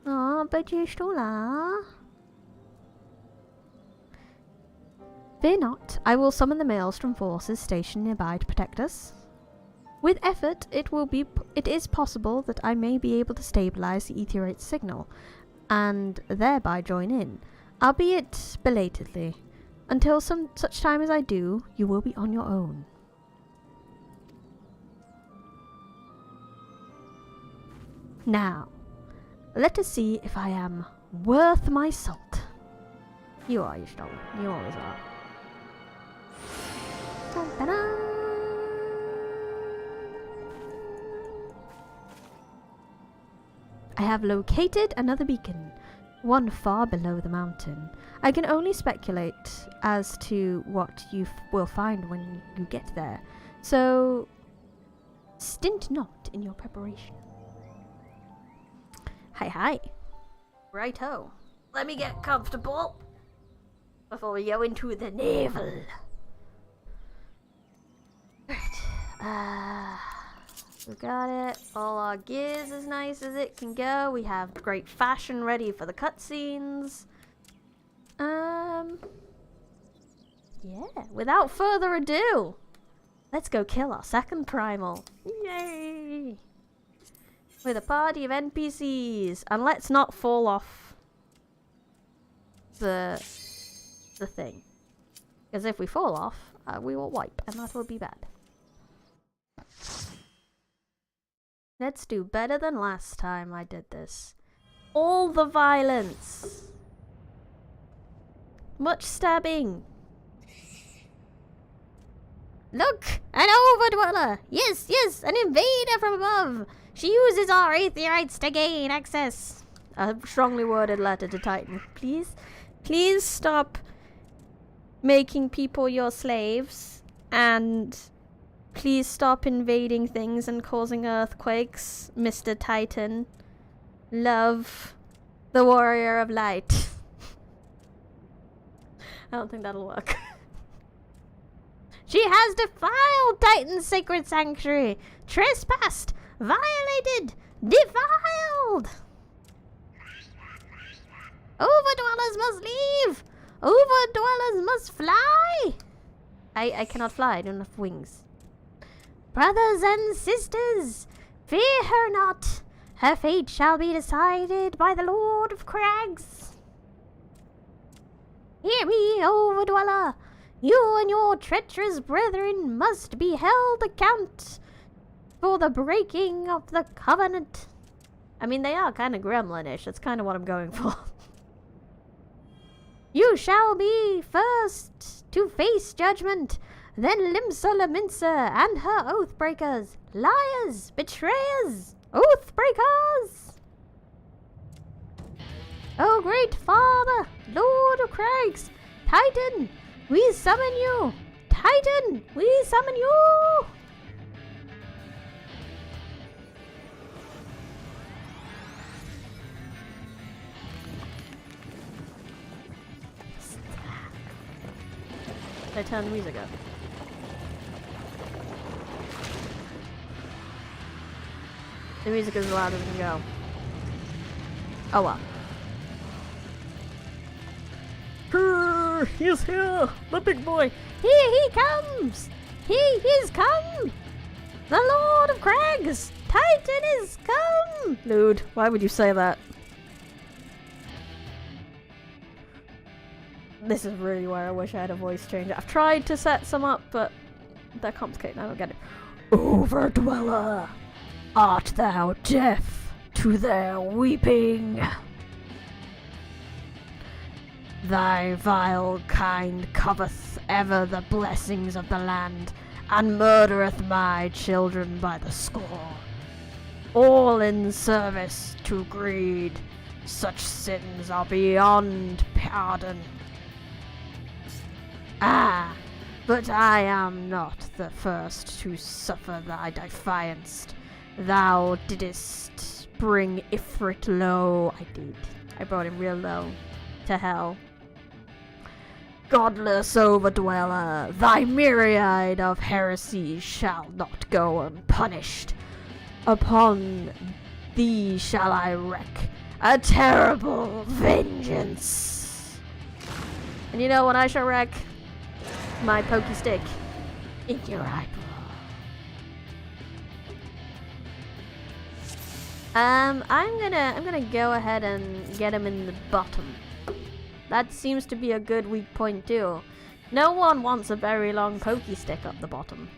Aw, but you Stola. Fear not, I will summon the Maelstrom forces stationed nearby to protect us. With effort, it is possible that I may be able to stabilize the aetherite signal, and thereby join in. albeit belatedly. Until such time as I do, you will be on your own. Now, let us see if I am worth my salt. You are, you stone. You always are. Dun, dun, dun. I have located another beacon, one far below the mountain. I can only speculate as to what you will find when you get there, so stint not in your preparation. Hi. Righto. Let me get comfortable before we go into the navel. Right. We got it. All our gear's as nice as it can go. We have great fashion ready for the cutscenes. Yeah, without further ado, let's go kill our second primal. Yay! With a party of NPCs. And let's not fall off the thing. Because if we fall off, we will wipe, and that will be bad. Let's do better than last time I did this. All the violence. Much stabbing. Look! An overdweller! Yes, an invader from above! She uses our aetherites to gain access. A strongly worded letter to Titan. Please stop making people your slaves, and please stop invading things and causing earthquakes, Mr. Titan. Love, the warrior of light. I don't think that'll work. She has defiled Titan's sacred sanctuary, trespassed, violated, defiled. Overdwellers must leave. Overdwellers must fly. I cannot fly. I don't have wings. Brothers and sisters, fear her not. Her fate shall be decided by the Lord of Crags. Hear me, Overdweller. You and your treacherous brethren must be held account for the breaking of the covenant. I mean, they are kind of gremlinish. That's kind of what I'm going for. You shall be first to face judgment, then Limsa Laminsa and her oathbreakers, liars, betrayers, oathbreakers. Oh, great Father, Lord of Crags, Titan, we summon you! Titan, we summon you! I turn the music up. The music is as loud as it can go. Oh well. He's here! The big boy! Here he comes! He is come! The Lord of Crags! Titan is come! Dude, why would you say that? This is really where I wish I had a voice changer. I've tried to set some up, but they're complicated. I don't get it. Overdweller! Art thou deaf to their weeping? Thy vile kind coveteth ever the blessings of the land, and murdereth my children by the score, all in service to greed. Such sins are beyond pardon. Ah, but I am not the first to suffer thy defiance. Thou didst bring Ifrit low. I did. I brought him real low to hell. Godless overdweller, thy myriad of heresies shall not go unpunished. Upon thee shall I wreak a terrible vengeance. And you know what I shall wreck? My pokey stick in your eyeball. I'm gonna go ahead and get him in the bottom. That seems to be a good weak point too. No one wants a very long pokey stick up the bottom.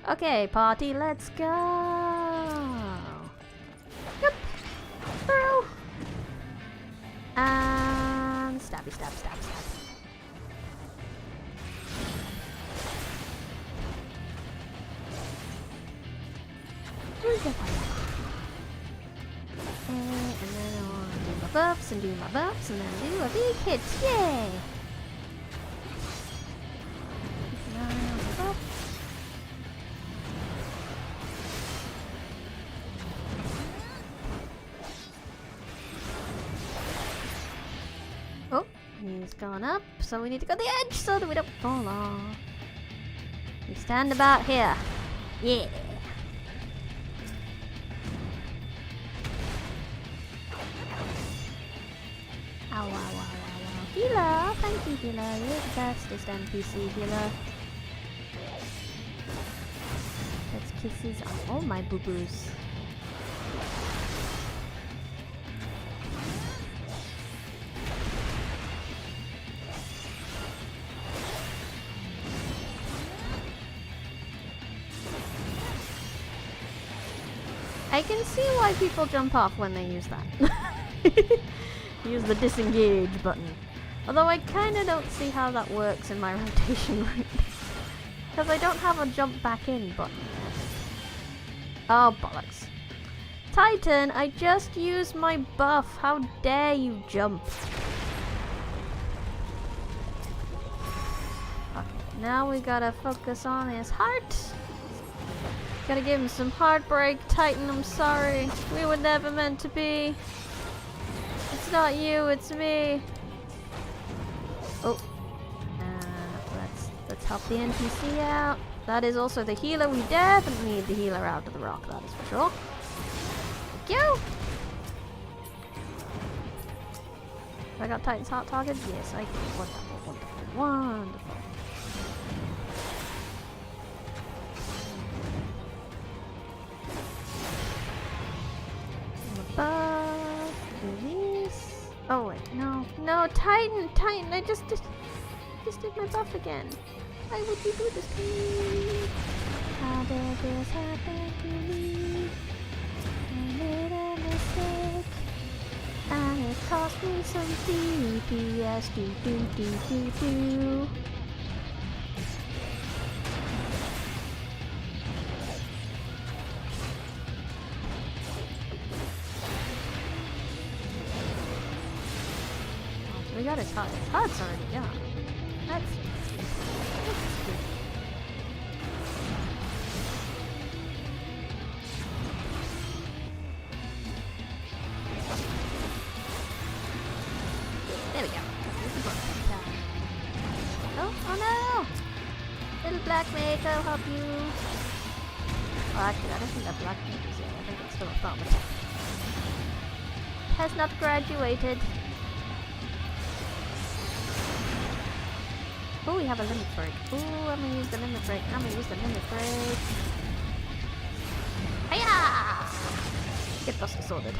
Okay, party, let's go! Yep! Through! And stabby, stab, stab, stab. And then I'll do my buffs and do my buffs and then do a big hit. Yay! Oh, he's gone up, so we need to go to the edge so that we don't fall off. We stand about here. Yeah. Ow, ow, ow, ow, ow. Healer! Thank you, healer. You're the bestest NPC healer. That's kisses on all my boo-boos. I can see why people jump off when they use that. Use the disengage button. Although I kinda don't see how that works in my rotation right now. Because I don't have a jump back in button. Oh, bollocks. Titan, I just used my buff. How dare you jump? Okay, now we gotta focus on his heart. Gotta give him some heartbreak. Titan, I'm sorry. We were never meant to be. It's not you, it's me. Oh. Let's help the NPC out. That is also the healer. We definitely need the healer out of the rock, that is for sure. Thank you! Have I got Titan's heart target? Yes, I do. Wonderful, wonderful, wonderful. Release. Oh wait, no, Titan, I just did my buff again. Why would you do this to me? How did this happen to me? I made a mistake, and it cost me some DPS. Do. We got his heart. His heart's already done. That's good. There we go. Oh no! Little black mage, I'll help you. Oh, actually, I don't think that black mage is yet. I think it's still a thumb attack. Has not graduated. Oh, we have a limit break. Oh, I'm gonna use the limit break. Hiya! Get Buster sorted.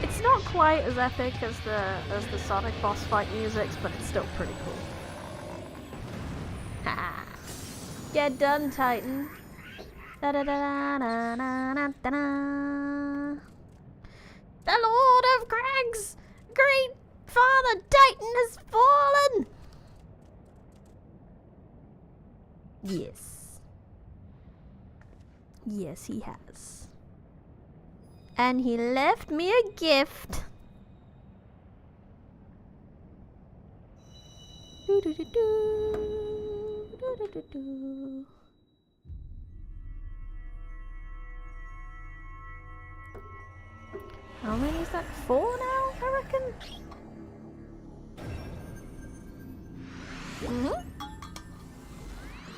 It's not quite as epic as the Sonic boss fight music, but it's still pretty cool. Ha! Get done, Titan. Da da da da da da da da. The Lord of Crags, great Father Titan has fallen. Yes. Yes, he has. And he left me a gift. Do do do do do do do do. How many is that? 4 now, I reckon?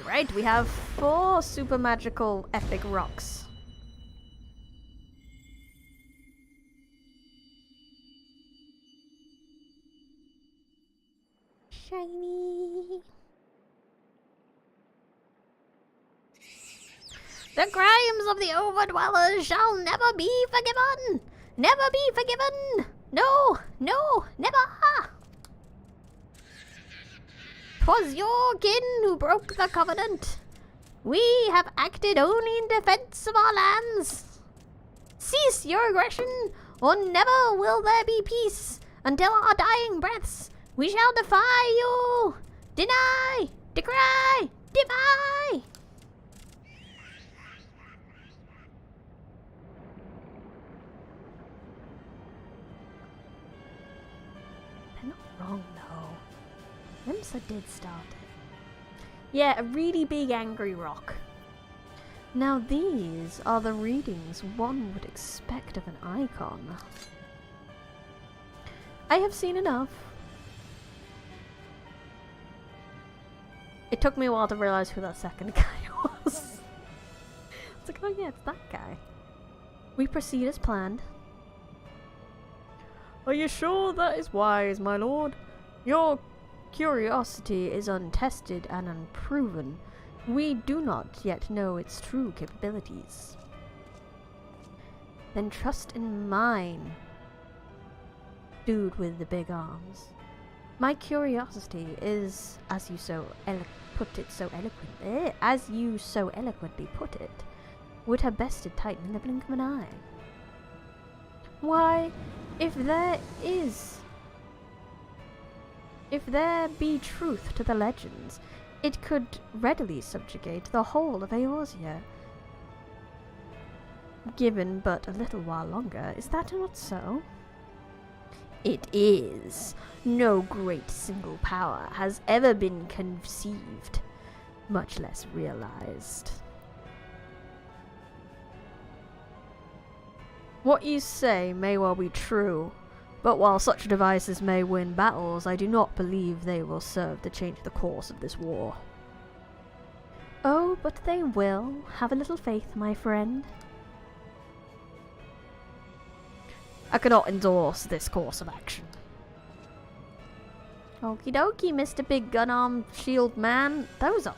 Right, we have 4 super magical epic rocks. Shiny. The crimes of the Overdwellers shall never be forgiven! Never be forgiven! No! No! Never! 'Twas your kin who broke the covenant. We have acted only in defense of our lands. Cease your aggression, or never will there be peace. Until our dying breaths, we shall defy you! Deny! Decry! Defy! They're not wrong, though. Limsa did start it. Yeah, a really big angry rock. Now these are the readings one would expect of an icon. I have seen enough. It took me a while to realize who that second guy was. It's like, oh yeah, it's that guy. We proceed as planned. Are you sure that is wise, my lord? Your curiosity is untested and unproven. We do not yet know its true capabilities. Then trust in mine, dude with the big arms. My curiosity is, as you so eloquently put it, would have bested Titan in the blink of an eye. Why, if there be truth to the legends, it could readily subjugate the whole of Eorzea, given but a little while longer. Is that not so? It is. No great single power has ever been conceived, much less realized. What you say may well be true, but while such devices may win battles, I do not believe they will serve to change the course of this war. Oh, but they will. Have a little faith, my friend. I cannot endorse this course of action. Okie dokie, Mr. Big Gun Arm Shield Man. Those are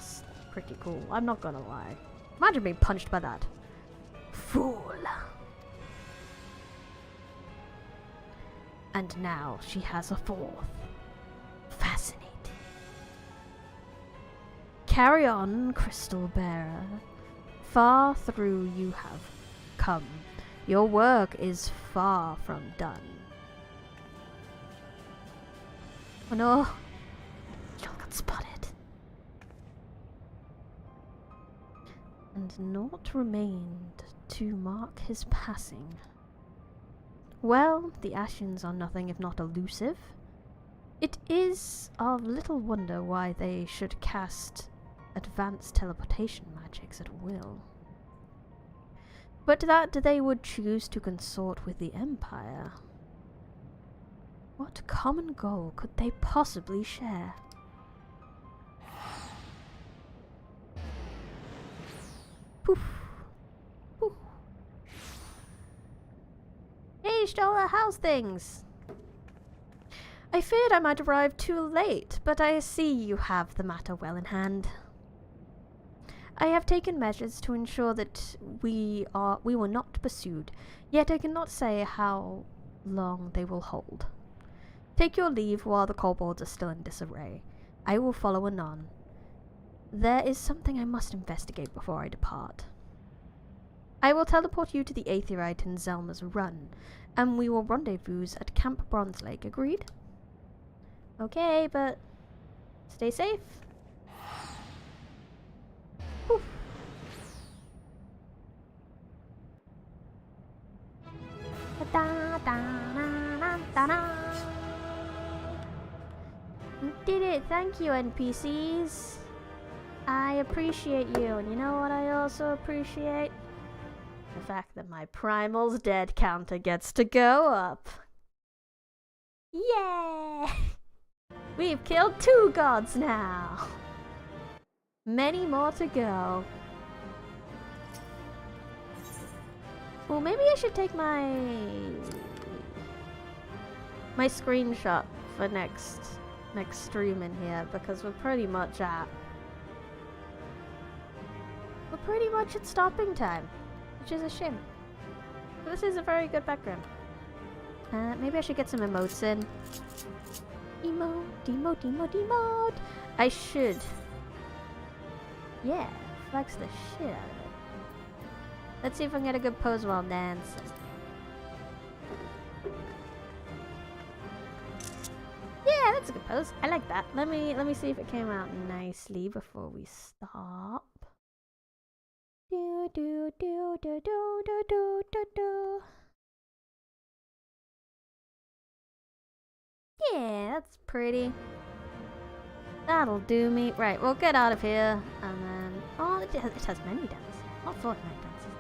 pretty cool, I'm not gonna lie. Imagine being punched by that. Fool. And now she has a fourth. Fascinating. Carry on, Crystal Bearer. Far through you have come. Your work is far from done. Oh no! Y'all got spotted. And naught remained to mark his passing. Well, the Ashens are nothing if not elusive. It is of little wonder why they should cast advanced teleportation magics at will. But that they would choose to consort with the Empire. What common goal could they possibly share? Poof. Poof. Hey, Stola, how's things? I feared I might arrive too late, but I see you have the matter well in hand. I have taken measures to ensure that we were not pursued, yet I cannot say how long they will hold. Take your leave while the kobolds are still in disarray. I will follow anon. There is something I must investigate before I depart. I will teleport you to the Aetheryte in Zelma's Run, and we will rendezvous at Camp Bronze Lake. Agreed? Okay, but stay safe. Whew. You did it! Thank you, NPCs! I appreciate you, and you know what I also appreciate? The fact that my Primal's dead counter gets to go up. Yeah! We've killed 2 gods now! Many more to go. Well, maybe I should take my screenshot for next stream in here, because we're pretty much at pretty much at stopping time, which is a shame. This is a very good background. Maybe I should get some emotes in. Emote, emote, emote, emote. I should. Yeah, flex the shit out of it. Let's see if I can get a good pose while dancing. Yeah, that's a good pose. I like that. Let me see if it came out nicely before we stop. Do do do do do do do do do. Yeah, that's pretty. That'll do me. Right, we'll get out of here and then. Oh, it has many dances. Not Fortnite dances.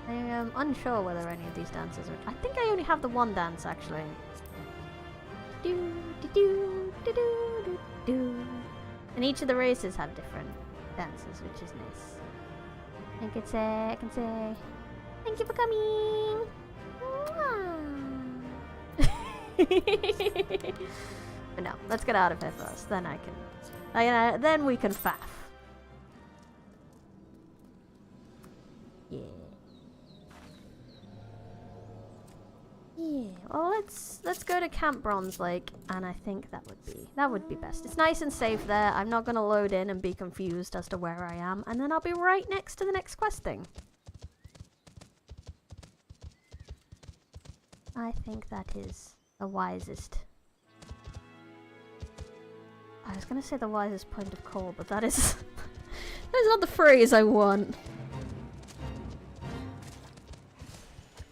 I am unsure whether any of these dances are. I think I only have the one dance actually. Do do do do do do do. And each of the races have different dances, which is nice. I can say, thank you for coming. But no, let's get out of here first. Then then we can faff. Yeah. Yeah. Well, let's go to Camp Bronze Lake, and I think that would be best. It's nice and safe there. I'm not gonna load in and be confused as to where I am, and then I'll be right next to the next quest thing. I think that is the wisest. I was gonna say the wisest point of call, but that is that is not the phrase I want.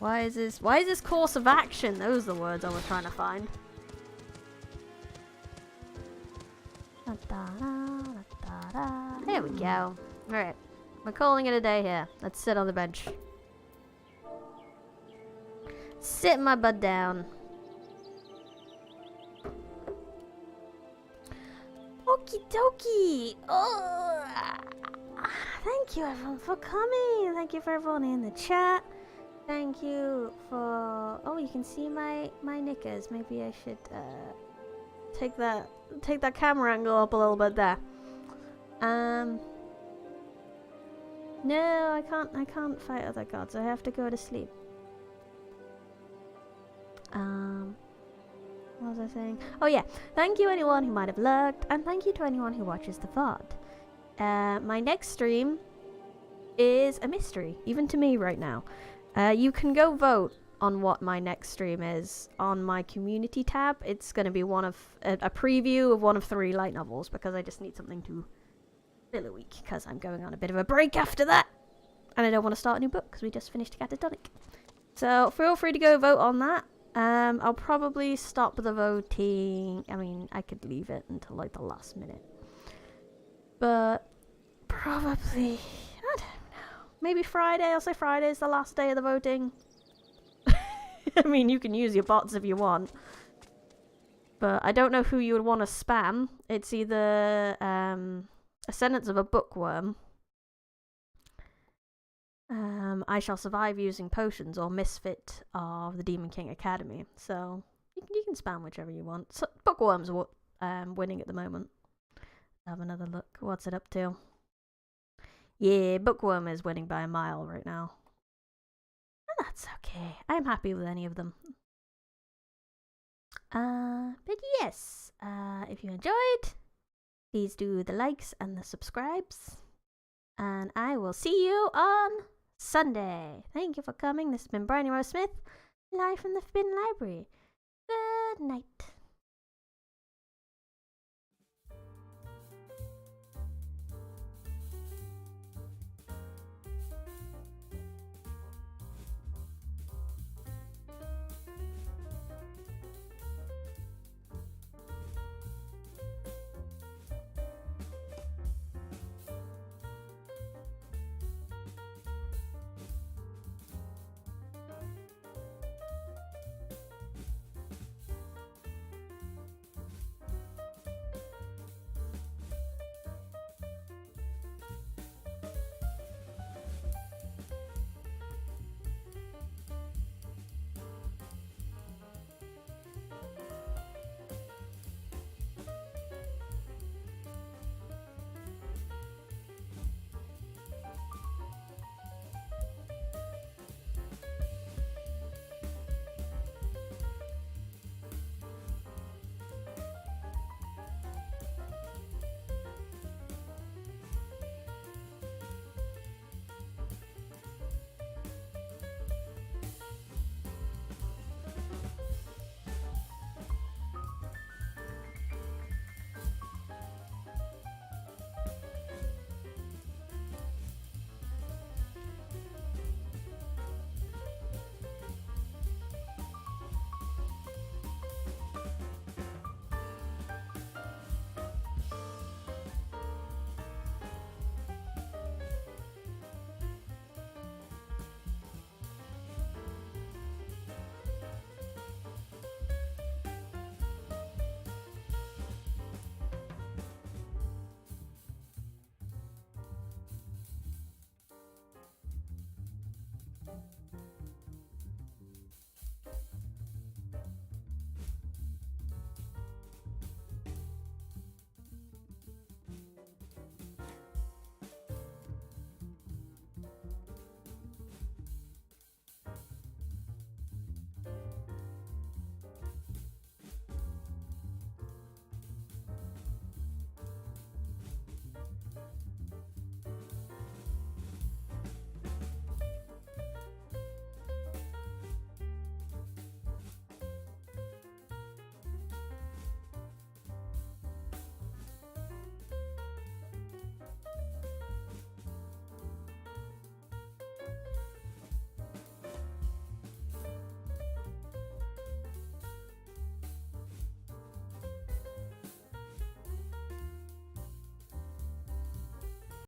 Why is this course of action? Those are the words I was trying to find. There we go. Alright. We're calling it a day here. Let's sit on the bench. Sit my butt down. Okie dokie. Oh, thank you everyone for coming. Thank you for everyone in the chat. Thank you for. Oh, you can see my knickers. Maybe I should take that camera angle up a little bit there. No, I can't fight other gods. I have to go to sleep. What was I saying? Oh yeah, thank you anyone who might have lurked, and thank you to anyone who watches the VOD. My next stream is a mystery, even to me right now. You can go vote on what my next stream is on my community tab. It's going to be a preview of one of 3 light novels, because I just need something to fill a week, because I'm going on a bit of a break after that, and I don't want to start a new book because we just finished Catatonic. So feel free to go vote on that. I'll probably stop the voting. I mean, I could leave it until like the last minute, but probably, I don't know, maybe Friday. I'll say Friday is the last day of the voting. I mean, you can use your bots if you want, but I don't know who you would want to spam. It's either Ascendants of a Bookworm, I Shall Survive Using Potions, or Misfit of the Demon King Academy. So you can spam whichever you want. So, Bookworm's winning at the moment. Have another look. What's it up to? Yeah, Bookworm is winning by a mile right now. And that's okay. I'm happy with any of them. But yes, if you enjoyed, please do the likes and the subscribes. And I will see you on Sunday. Thank you for coming. This has been Bryony Rose Smith, live from the Forbidden Library. Good night.